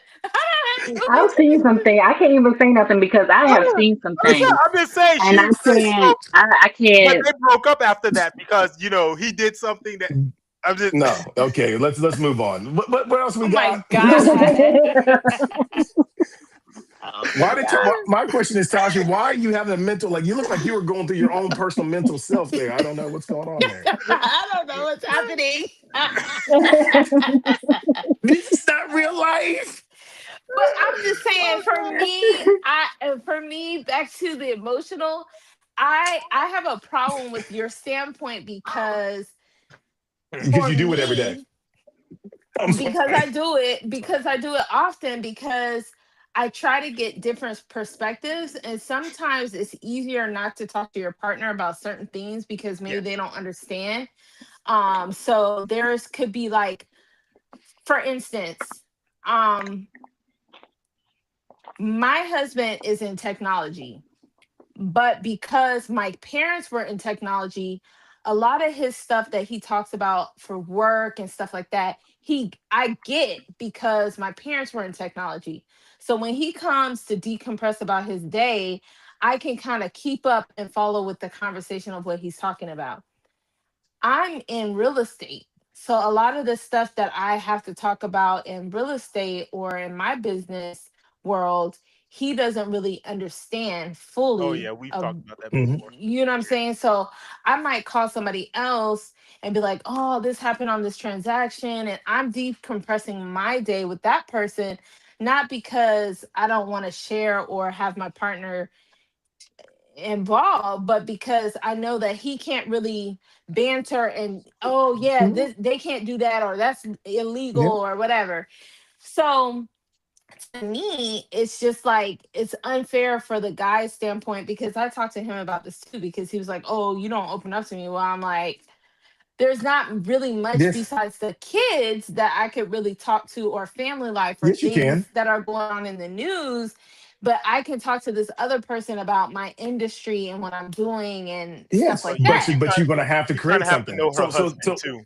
I've seen something. I can't even say nothing because I have seen some things, I'm just saying and I can't. I but can't. they broke up after that because he did something that I'm just No. Okay, let's move on. What else we Oh my got? god. Oh my Why did god. my question is, Tasha, why are you having a mental, like, you look like you were going through your own personal mental self there. I don't know what's going on there. I don't know what's happening. This is not real life. But I'm just saying, for me, back to the emotional, I have a problem with your standpoint because Because for you do it every day. me, I'm because sorry. I do it often because I try to get different perspectives, and sometimes it's easier not to talk to your partner about certain things because maybe yes. they don't understand. So there's could be like, for instance, um, my husband is in technology, but because my parents were in technology, a lot of his stuff that he talks about for work and stuff like that, I get because my parents were in technology. So when he comes to decompress about his day, I can kind of keep up and follow with the conversation of what he's talking about. I'm in real estate. So a lot of the stuff that I have to talk about in real estate or in my business world, he doesn't really understand Oh fully yeah, we've of, talked about that Mhm. before. you know what I'm saying? So I might call somebody else and be like, "Oh, this happened on this transaction," and I'm decompressing my day with that person, not because I don't want to share or have my partner involved, but because I know that he can't really banter and, oh yeah, Mhm. this they can't do that or that's illegal Yep. or whatever. So to me, it's just like it's unfair for the guy's standpoint because I talked to him about this too because he was like, "Oh, you don't open up to me." Well, I'm like, there's not really much Yes. besides the kids that I could really talk to or family life or Yes, you can. things that are going on in the news. But I can talk to this other person about my industry and what I'm doing and stuff Yes, like Yeah, that. but you're gonna have to you kind create of have to something. know her husband too.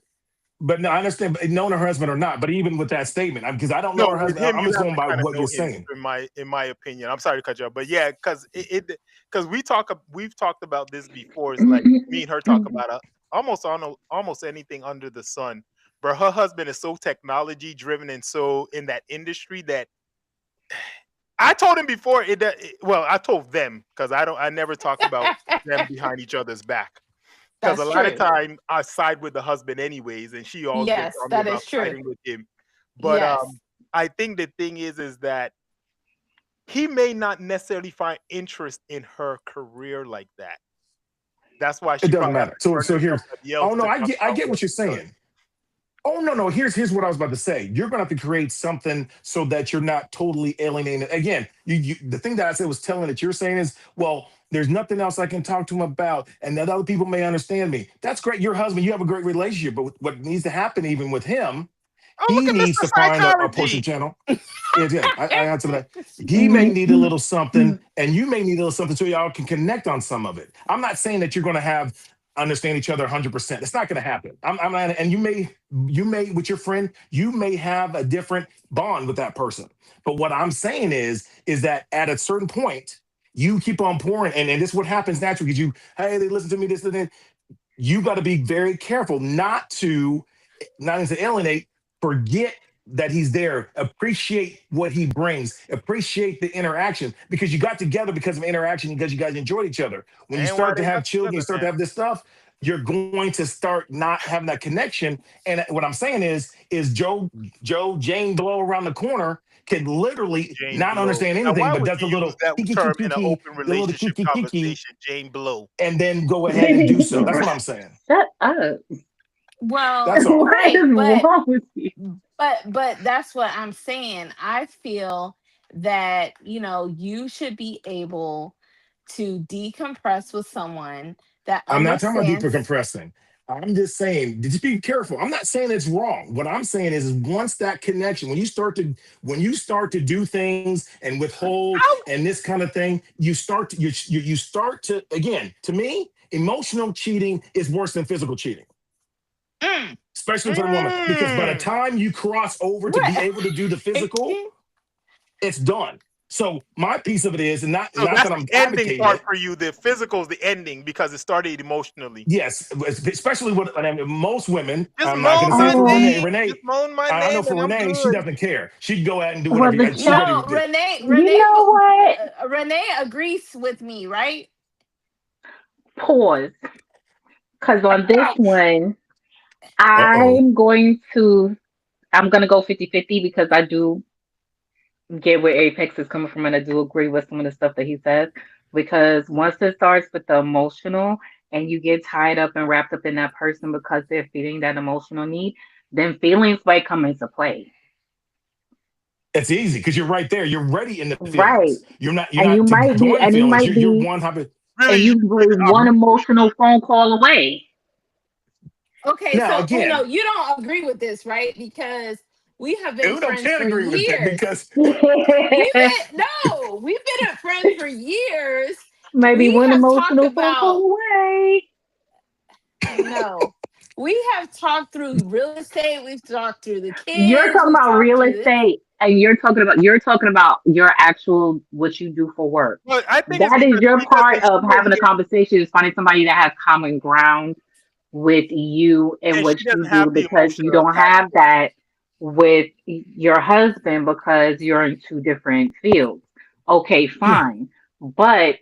But no, I understand. But knowing her husband or not, but even with that statement, because I don't know No, her with husband, him, I'm you just have going to by kind of what know you're him, saying. in my opinion. I'm sorry to cut you off, but yeah, because we've talked about this before. It's like me and her talk about almost anything under the sun. But her husband is so technology driven and so in that industry that I told him before. Well, I told them because I never talk about them behind each other's back. Because a That's lot of true. time I side with the husband anyways, and she always gets Yes, on me that about is true. siding with him. But Yes. I think the thing is that he may not necessarily find interest in her career like that. That's why It she doesn't probably has matter. to So turn to here's. somebody Oh else no, to I talk get about what what you're he does. saying. Oh no. Here's what I was about to say. You're gonna have to create something so that you're not totally alienated. Again, you the thing that I said was telling that you're saying is, well, there's nothing else I can talk to him about, and that other people may understand me. That's great. Your husband, you have a great relationship, but what needs to happen even with him, Oh, he look at needs Mr. to find a portion Psychology. channel. Yeah, I answer that. He may need a little something, and you may need a little something, so y'all can connect on some of it. I'm not saying that you're going to have understand each other 100%. It's not going to happen. I'm not, and you may with your friend, you may have a different bond with that person. But what I'm saying is that at a certain point, you keep on pouring, and this is what happens naturally because hey, they listen to me, this and that. You got to be very careful not to alienate, forget that he's there, appreciate what he brings, appreciate the interaction because you got together because of interaction because you guys enjoyed each other. When you And why start to they have got children, you together start to now? have this stuff, you're going to start not having that connection. And what I'm saying is Jane Blow around the corner can literally Jane not Blow. understand Now, anything, why but would does the you use little that kiki term in an kiki, open the little relationship kiki kiki, conversation? Jane Blow. and then go ahead and do so. That's what I'm saying. Shut up. Well, That's all. What is right, wrong with you? but that's what I'm saying. I feel that, you should be able to decompress with someone that I'm not talking about deeper understands. compressing. I'm just saying, just be careful. I'm not saying it's wrong. What I'm saying is once that connection, when you start to do things and withhold Oh, and this kind of thing, you start to again. To me, emotional cheating is worse than physical cheating. Mm. especially for the woman, because by the Mm. time you cross over to be What? able to do the physical, it's done. So my piece of it is, and not So not that's that the I'm ending advocating part it. for you. The physical is the ending because it started emotionally. Yes, especially with, I mean, most women. Just I'm not going moan to say my for Um, Renee. name. Renee, Just moan my I know name, for and I'm Renee, she good. doesn't care. She'd go out and do well, whatever. the She's ready No, to thing, do. you know what? Renee agrees with me, right? Pause. Because on this one, Uh-oh. I'm going to go 50-50 because I do get where Apex is coming from, and I do agree with some of the stuff that he says. Because once it starts with the emotional and you get tied up and wrapped up in that person because they're feeling that emotional need, then feelings might come into play. It's easy because you're right there. You're ready in the Right. feelings. You're And not going to and you feelings. might You're be, one type of. and Really, you you one emotional phone call away. Okay, Now so Uno, again, you don't agree with this, right? Because we have been Uno friends can't for agree with that years. because We've been friends for years. Maybe We one have talked emotional phone about call away. no. We have talked through real estate. We've talked through the You're kids. talking We've about talked real through this. estate, and you're talking about your actual what you do for work. but I think it's That is because your she doesn't part of hear having a you, conversation is finding somebody that has common ground with you and and what she you doesn't do have the because you emotional don't have attachment. that with your husband because you're in two different fields. Okay, fine. But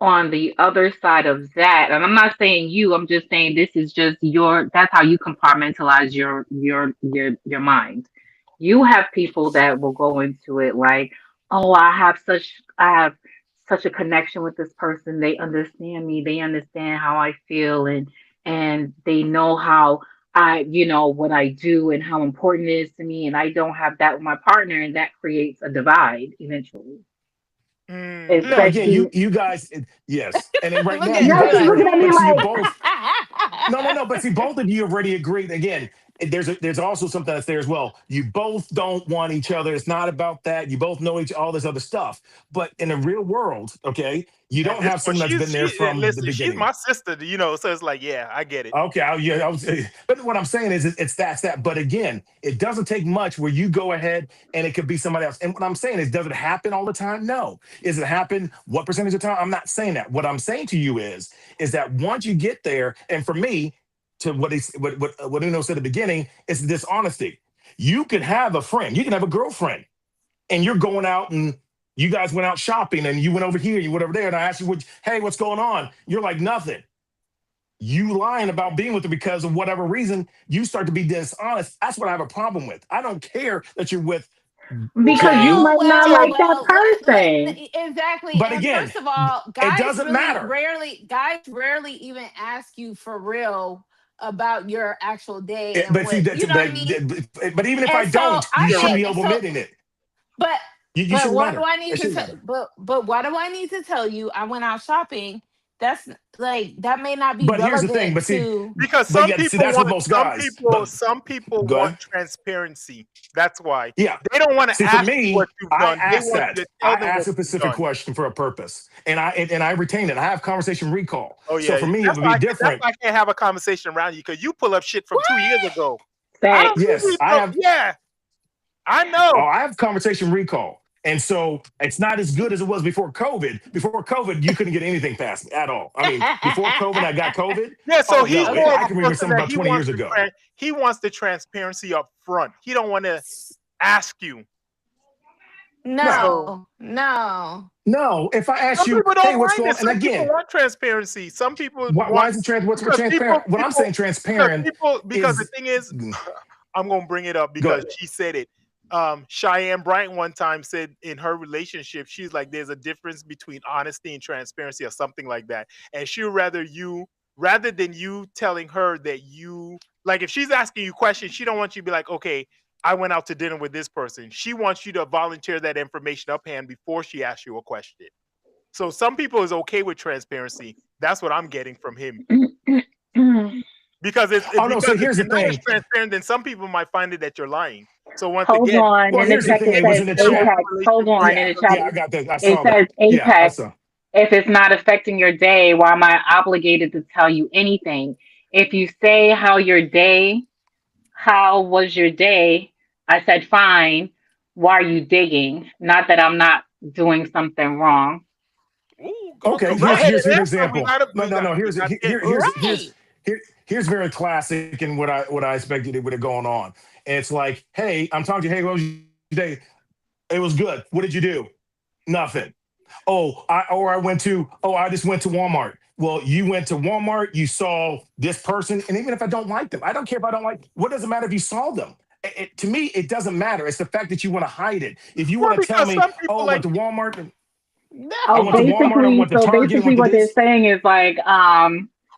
on the other side of that, and I'm not saying you, I'm just saying this is just that's how you compartmentalize your mind. You have people that will go into it like, oh, I have such a connection with this person. They understand me, they understand how I feel, and they know how what I do and how important it is to me, and I don't have that with my partner, and that creates a divide eventually. now Mm. again, Especially, you guys, yes, and then right Look now at you yeah, guys she's have Uno. already. looking at me But see, you like, both. No. But see, both of you already agreed. Again, there's also something that's there as well. You both don't want each other. It's not about that. You both know all this other stuff. But in the real world, okay, you At don't this have point, someone that's been there from the listen. She's beginning. my sister, so it's like, yeah, I get it. Okay, yeah, but what I'm saying is, it's that. But again, it doesn't take much where you go ahead and it could be somebody else. And what I'm saying is, does it happen all the time? No. Is it happen? What percentage of the time? I'm not saying that. What I'm saying to you is that once you get there, and for me, to what Uno said at the beginning, it's dishonesty. You could have a friend, you can have a girlfriend, and you're going out and you guys went out shopping and you went over here, you went over there, and I asked you, hey, what's going on? You're like, nothing. You lying about being with her because of whatever reason, you start to be dishonest. That's what I have a problem with. I don't care that you're with because you Jay. Well, might not So, like well, that well, person. exactly. But And again, first of all, it doesn't matter. guys rarely even ask you for real about your actual day and But see, what, you know what I mean? but even if I And so don't, I you shouldn't correct. be get so omitting it. but You but shouldn't what do matter. I It need to shouldn't tell matter. but what do I need to tell you? I went out shopping. That's like that may not be But here's the thing. relevant But see, to Because but yeah, see, that's what most guys. But some people go want ahead. transparency. That's why Yeah. they don't want to See, for ask you what me, you've I done. They asked want you that. to I tell them asked what a you've specific done. question for a purpose, and I retain it. I have conversation recall. Oh So yeah, for me, it that's would why be different. I can't have a conversation around you because you pull up shit from what? 2 years ago. I don't Facts. usually Yes, I pull. have. Yeah, I Oh, know. I have conversation recall. And so it's not as good as it was before COVID. Before COVID, you couldn't get anything past me at all. I mean, before COVID, I got COVID. Yeah, so Oh he's no, Okay. more of I a can remember person something that about 20 years ago. he wants the transparency up front. He don't want to ask you. Right. So No. No, if I ask some you, people hey, don't what's mind going it. on? And Some people again, want transparency. Some people why want is it what's for because transparent? What I'm saying transparent because the is thing is, I'm gonna bring it up because good. she said it. Cheyenne Bryant one time said in her relationship, she's like, there's a difference between honesty and transparency or something like that. And she'd rather than you telling her that you like if she's asking you questions, she don't want you to be like, okay, I went out to dinner with this person. She wants you to volunteer that information up hand before she asks you a question. So some people is okay with transparency. That's what I'm getting from him. Because Oh no, because so if here's the you're not as thing. transparent, then some people might find it that you're lying. So once Hold again, on. Well, In the here's the chat, thing. it It was says in the chat. Apex. Hold on. In Yeah, the chat, I got that. I it saw says that. Yeah, I Apex. saw. If it's not affecting your day, why am I obligated to tell you anything? if you say how was your day? I said, fine. Why are you digging? Not that I'm not doing something wrong. Ooh, Okay, go ahead here's and an answer. example. No. Here's very classic and what I expected with it going on. And it's like, hey, I'm talking to you. Hey, what was your day? It was good. What did you do? Nothing. I just went to Walmart. Well, you went to Walmart, you saw this person, and even if I don't like them, I don't care if I don't like, what does it matter if you saw them? To me, it doesn't matter. It's the fact that you want to hide it. If you Well, want to tell because me, some people oh, I went like to Walmart, I Oh, went to no. Walmart, I basically, went to Target, I went to what they're this. saying is like,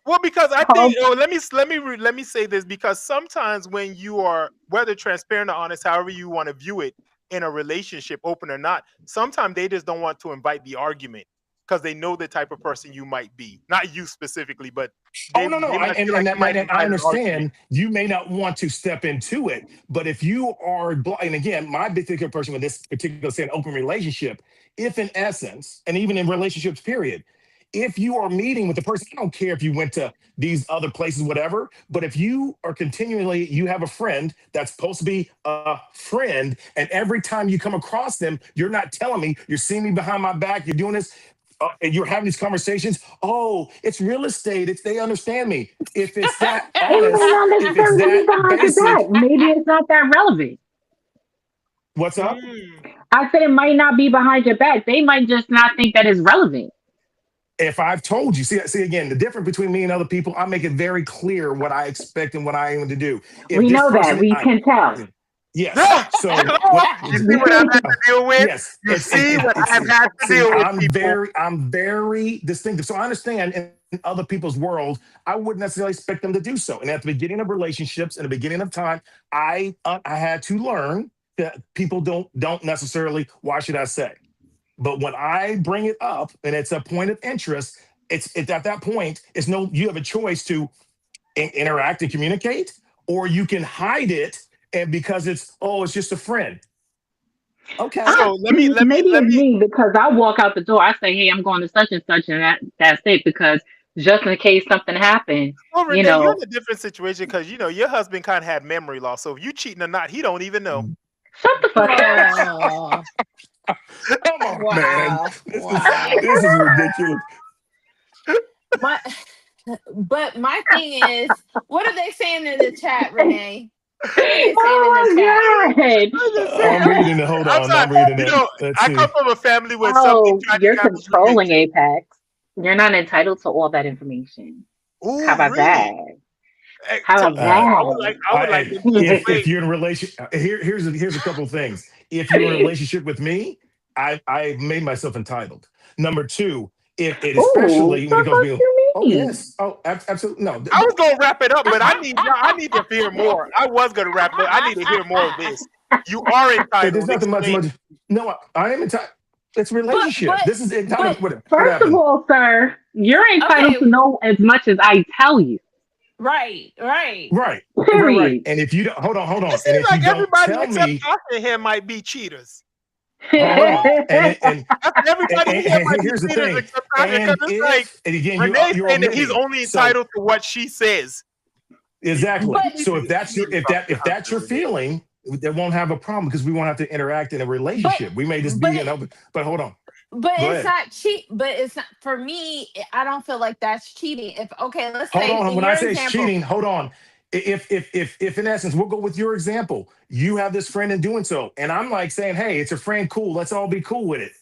Well, because I think, how, let me say this, because sometimes when you are, whether transparent or honest, however you want to view it, in a relationship, open or not, sometimes they just don't want to invite the argument because they know the type of person you might be. Not you specifically, but Oh no, no, they might feel and like you might I invite an argument. understand you may not want to step into it, but if you are, and again, my particular person with this particular say an open relationship, if in essence, and even in relationships, period, if you are meeting with the person, I don't care if you went to these other places, whatever, but if you are continually, you have a friend that's supposed to be a friend, and every time you come across them, you're not telling me, you're seeing me behind my back, you're doing this, and you're having these conversations. Oh, it's real estate. They understand me. If it's that it may honest, not if it's necessarily be that behind your basic, back. Maybe it's not that relevant. what's up? Mm. I said it might not be behind your back. They might just not think that is relevant. If I've told you, see again, the difference between me and other people, I make it very clear what I expect and what I aim to do. If We this know that. person, We can tell. yes. Ah! So what? You see what I've had to deal with? Yes, You see what I've it's had to see, deal with, people. I'm very distinctive. So I understand in other people's world, I wouldn't necessarily expect them to do so. And at the beginning of relationships, in the beginning of time, I had to learn that people don't necessarily. Why should I say? But when I bring it up and it's a point of interest, it's at that point, it's no. You have a choice to interact and communicate, or you can hide it and because it's just a friend. Okay. So Maybe let it's me. me because I walk out the door. I say, "Hey, I'm going to such and such," and that's it. Because just in case something happened, Well, you Renee, you're in know, a different situation because your husband kind of had memory loss. So if you cheating or not, he don't even know. shut the fuck up. Oh, Come on, man. wow, This is wow. this is ridiculous. My, but my thing is, what are they saying in the chat, Renee? What are they saying in the chat? Oh my god! I just I'm saying, reading it. Hold I'm on. sorry. I'm reading it. Let's I come see. from a family where something Oh, tried to you're happen, you get controlling killed. Apex. You're not entitled to all that information. How Ooh, about that? really? How So about All right. I would like them to If explain. you're in a relation, here's a couple of things. If you're in a relationship with me, I made myself entitled. Number two, if it Ooh, especially when the it goes to fuck me, you oh mean? yes, oh absolutely no. I was gonna wrap it up, but I need to hear more. I was gonna wrap, but I need to hear more of this. You are There's entitled. nothing Explain. much. No, I am entitled. It's a relationship. but This is but entitlement. What First of happened? all, sir, you're entitled okay, to know as much as I tell you. right. Right. Period. And if you don't, hold It on. And seems if you like don't everybody tell except me, us in here might be cheaters. hold on. Everybody in here might be Here's the cheaters thing. except Tasha, because it's like And again, Renee's you're saying that he's omitting. only So entitled to what she says. exactly. But So You need to talk to your if that's your husband, Renee. feeling, they won't have a problem because we won't have to interact in a but relationship. We may just but be an open. But hold on. but Go it's ahead. not cheat. But it's not for me. I don't feel like that's cheating. If okay, let's Hold say on. in When I your say it's example, cheating, hold on. If in essence, we'll go with your example. You have this friend in doing so, and I'm like saying, hey, it's a friend, cool. Let's all be cool with it.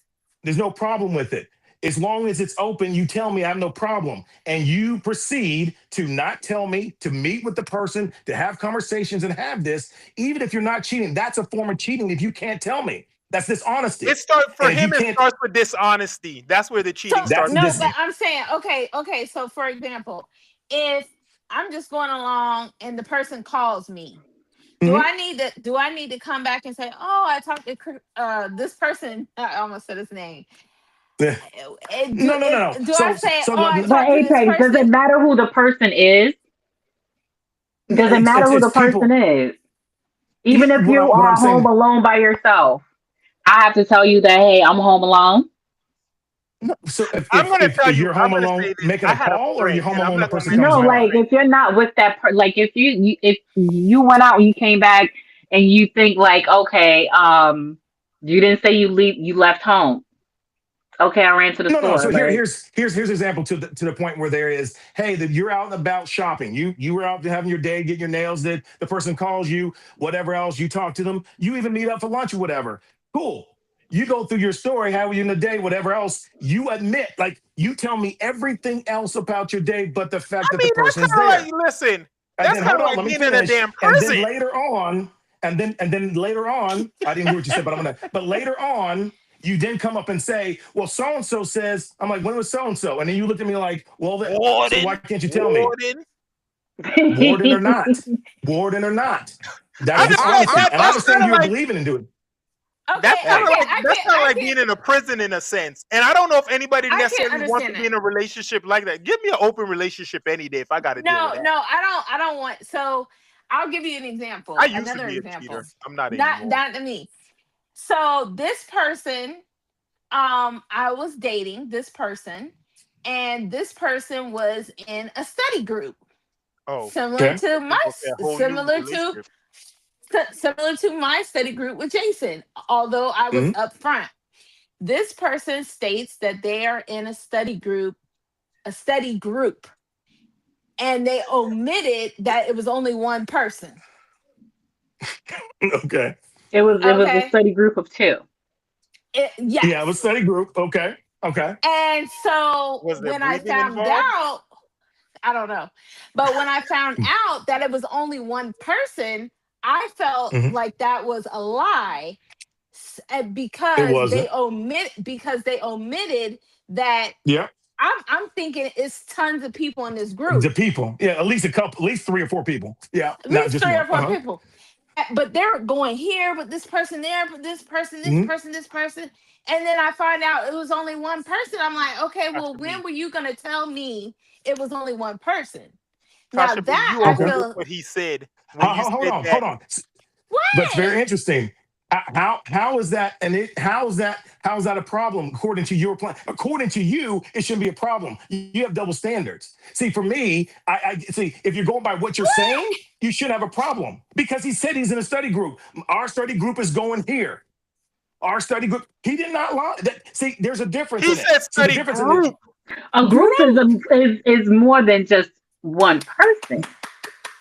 There's no problem with it. As long as it's open, you tell me I have no problem. And you proceed to not tell me, to meet with the person, to have conversations and have this, even if you're not cheating, that's a form of cheating if you can't tell me. That's dishonesty. It starts for And if you him. It can't, starts with dishonesty. That's where the so cheating that's starts no, for but this. me. I'm saying okay. So for example, if I'm just going along and the person calls me, Mhm. do I need to come back and say, oh, I talked to this person? I almost said his name. Eh, no. Do I say, So oh, I But talked to this Apex, does it person? matter who the person is? Does it matter who it's the person people. is? Yeah, Even if you what I'm are home saying. alone by yourself, I have to tell you that, hey, I'm home alone. No, so I'm gonna tell if you. you're I'm home gonna alone say this. making I a had a call, or you're friend, home and I'm alone, the not gonna person mention comes No, my home. like friend. if you're not with that, like if you went out and you came back and you think like, okay, you didn't say you left home. Okay, I ran to the No, no. store. So Like, here's example to the point where there is, hey, that you're out and about shopping. You were out having your day, getting your nails did. The person calls you, whatever else. You talk to them. You even meet up for lunch or whatever. Cool. You go through your story, how were you in the day, whatever else. You admit, like you tell me everything else about your day, but the fact I that the mean, that's person's kind of there. like, listen, And that's then kind hold of on, like let me being in a finish. damn And then prison. later on, and then later on, I didn't hear what you said, but but later on, you then come up and say, well, so and so says, I'm like, when was so and so? And then you look at me like, well, so why Warden, can't you tell me? warden. Warden or not, warden or not. I That's the just feel like honesty. that. And I That's kind understand of you're like believing in doing Okay, that's okay, kind of like being in a prison in a sense. And I don't know if anybody I can necessarily wants to understand be that. in a relationship like that. Give me an open relationship any day if I got to deal with No, that. no, I don't want. So I'll give you an I example. used to Another be a example. cheater. I'm not Not anymore. not to me. So this person, I was dating this person, and this person was in a study group Oh, similar okay. to my okay, a whole new relationship. similar to my study group with Jason, although I was Hmm. upfront. This person states that they are in a study group, and they omitted that it was only one person. Okay. it was a Okay. study group of two. Yeah, it was Yes. study group. Okay. Okay. And so Was there when I breathing found involved? out, I don't know, but when I found out that it was only one person, I felt Hmm. like that was a lie, It because they omitted that. yeah. I'm thinking it's tons of people in this The group, people. Yeah, at least 3 or 4 people. Yeah, at not least just three or one. four people. But they're going here, but this person there, but this person, this Hmm. person, this person. And then I find out it was only one person. I'm like, okay, well, Tasha when B. were you going to tell me it was only one person? Now Tasha B, that you I Okay. overlooked feel, what he said when you Hold said on, that. hold on. But it's very what? interesting. How is that? And how is that a problem according to your plan? According to you, it shouldn't be a problem. You have double standards. See, for me, I see if you're going by what you're saying, What? you should have a problem because he said he's in a study group. Our study group is going here. Our study group. He did not lie. See, there's a difference He in it. said See, the study difference in it. group. A group Group. is more than just one person.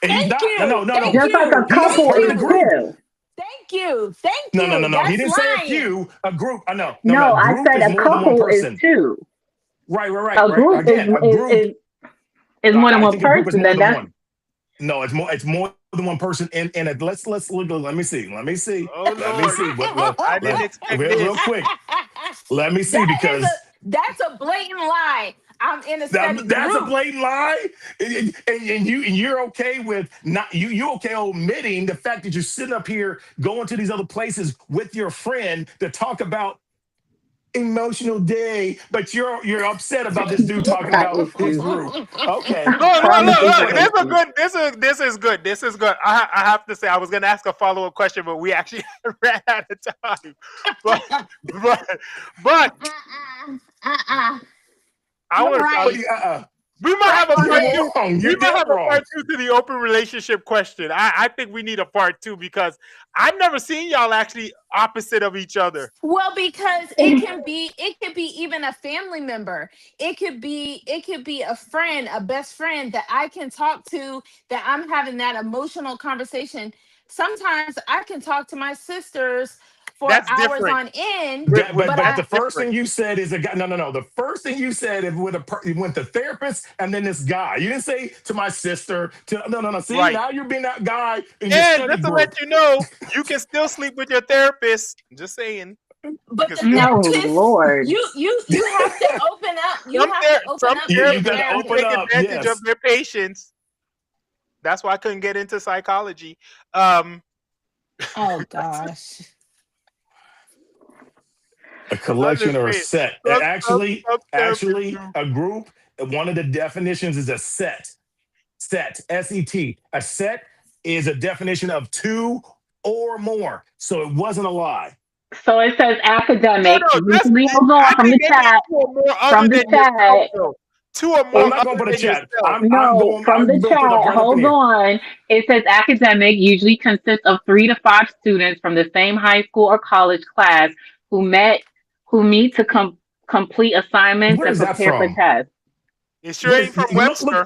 And he's Thank not. No, you. no, Thank no. Just like a you. He's Thank couple part of the is you. group. two. Thank you. Thank No, no, no, you. no. He That's didn't say a lying. few. A group. I know. No, no. No, A I group said is a more than one couple is person. two. Right, right, right, A right. group Again, a group. is more than I one think a group is person. more Then than that's one. No, it's more. It's more than one person. And let's look. Let me see. Let me see. Oh Let me Lord, see. But I didn't expect real this. quick. Let me see because That's a blatant lie. I'm in a study that's a group. blatant lie. And you're okay with not you okay omitting the fact that you're sitting up here going to these other places with your friend to talk about emotional day, but you're upset about this dude talking pride about his issues. group. Okay, Look, look, I'm look, just look. saying. This is good. This is good. This is good. I have to say, I was gonna ask a follow up question, but we actually ran out of time. But but I You're want to tell What right. you, do you? we might have a part You're two. wrong. We You're might dead have a wrong. part two to the open relationship question. I think we need a part two because I've never seen y'all actually opposite of each other. Well, because it could be even a family member. It could be a friend, a best friend that I can talk to, that I'm having that emotional conversation. Sometimes I can talk to my sisters for That's hours different. on end, That, With but but but that's I the first different. thing you said is a guy. No, no, no. The first thing you said is you went to therapist and then this guy. You didn't say to my sister. To no, no, no. See, Right. now you're being that guy in your And study just to let group. you know, you can still sleep with your therapist. Just saying. You but can the still No, therapist, Lord. you have to open up. You have to open some up to You your therapists got to don't open take therapist. up. advantage of Yes, their patients. That's why I couldn't get into psychology. Um, Oh gosh. a I'm collection just or a saying. set. Some, some, Actually, some therapists actually, do. a group. One of the definitions is a set. Set. SET. A set is a definition of two or more. So it wasn't a lie. So it says No, academic. no, that's. Usually, hold on I from think the they need chat. two or more From other the than yourself, chat. though. Two or I'm more not other going for the than chat. yourself. I'm No, going. from the I'm going to put up chat. right up in Hold here. on. It says academic usually consists of 3 to 5 students from the same high school or college class who meet to complete assignments Where and is that prepare for from? tests It sure What ain't is from look? Webster.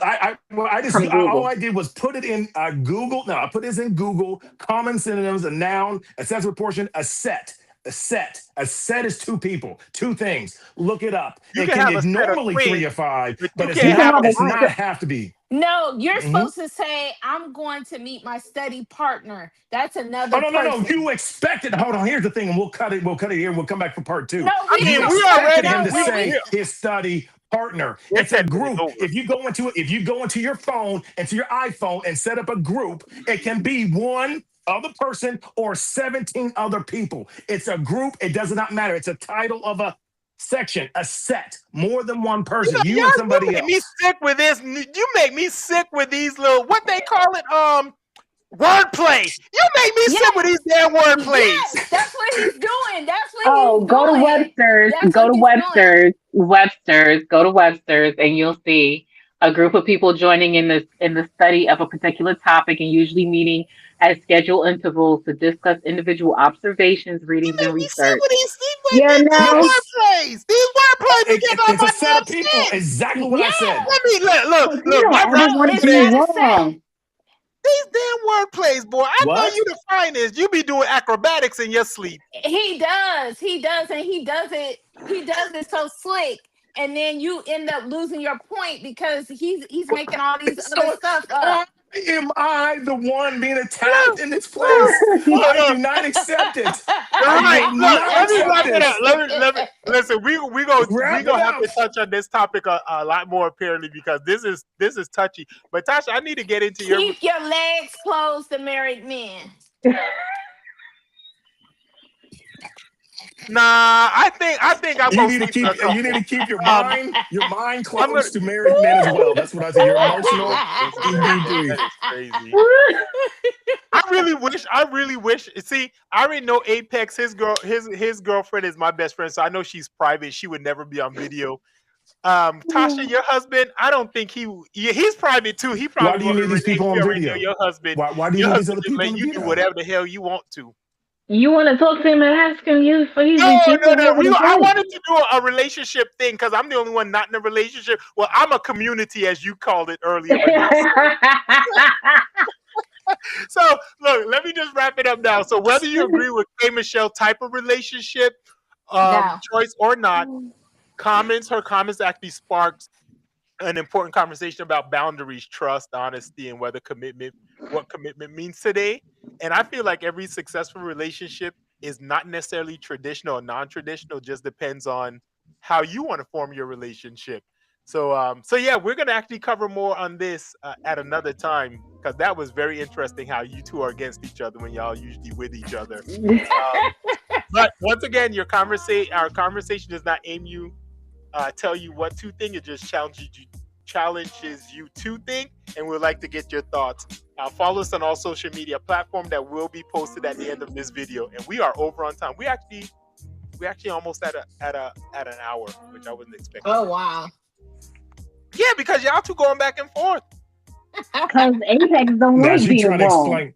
from All Google. I did was put it in Google. No, I put this in Google. Common synonyms: a noun, accessory portion, a set. A set. A set is 2 people, 2 things. Look it up. You can have a It's set of normally 3 twins, or 5, but you but it's You can't can not. have a have a It's group. not st- have to be. No, you're Mhm. supposed to say, I'm going to meet my study partner. That's Oh another no! person. You expected. Hold on. Here's the thing, and we'll cut it. We'll cut it here. We'll come back for part 2. No, I we You mean, didn't we expect. expected already him No, to no, say we. his study partner. your It's a 10 minutes group. over. If you go into your phone, into your iPhone, and set up a group, it can be one other person or 17 other people. It's a group. It does not matter. It's a title of a section, a set, more than one You person, know, you and y'all, you somebody make me else. sick with this. You make me sick with these little what they call it, wordplay. You make me sick with Yes, these damn wordplays. yes, that's what he's doing. That's what Oh, he's go to doing. Webster's. That's Go what to he's doing. Webster's. Go to Webster's, and you'll see a group of people joining in the study of a particular topic, and usually meeting at scheduled intervals to discuss individual observations, You readings, and make me sick research. with these Yeah, damn no. Yes, wordplays. These wordplays be getting on it's a my set damn of people. skin. Exactly what I said. Yeah. Let me look. Because you don't My ever No, want to it's be reference not said a set. wrong. these damn wordplays, boy. I know What? you the finest. You be doing acrobatics in your sleep. He does. He does, and he does it. He does it so slick, and then you end up losing your point because he's making all these other So stuff why up. am I the one being attacked Look, in this look, place? I do look. not accept it. All I right, will look. not Let me accept wrap it up. this. Let me listen. We Wrap it gonna have up. to touch on this topic a lot more apparently because this is touchy. But Tasha, I need to get into your. Keep your legs closed to married men. Nah, I think I'm gonna keep it a You need couple. to keep Um, your mind I'm gonna. close to married men as well. That's what I say. You're emotional This is crazy. EBD. That is crazy. I really wish. See, I already know Apex. His girlfriend is my best friend, so I know she's private. She would never be on video. Tasha, your husband, I don't think he's private too. He Why probably do you won't. need these people You on already know video? Why do you Your need these husband other just people let on the you do video? whatever the hell you want to. You want to talk to him and ask him you for his No, repeat no, no. over the I phone. wanted to do a relationship thing because I'm the only one not in a relationship. Well, I'm a community, as you called it earlier. So, look, let me just wrap it up now. So, whether you agree with K Michelle type of relationship, No. choice or not, her comments actually sparked an important conversation about boundaries, trust, honesty, and what commitment means today. And I feel like every successful relationship is not necessarily traditional or non-traditional, just depends on how you want to form your relationship. So yeah, we're gonna actually cover more on this at another time because that was very interesting how you two are against each other when y'all usually with each other. But once again, our conversation does not tell you what to think. It just challenges you to think, and we'd like to get your thoughts. Follow us on all social media platforms that will be posted at the end of this video. And we are over on time. We actually almost at an hour, which I wasn't expecting. Oh wow. Yeah, because y'all two going back and forth. Because Apex don't Now like she being trying to wrong. explain.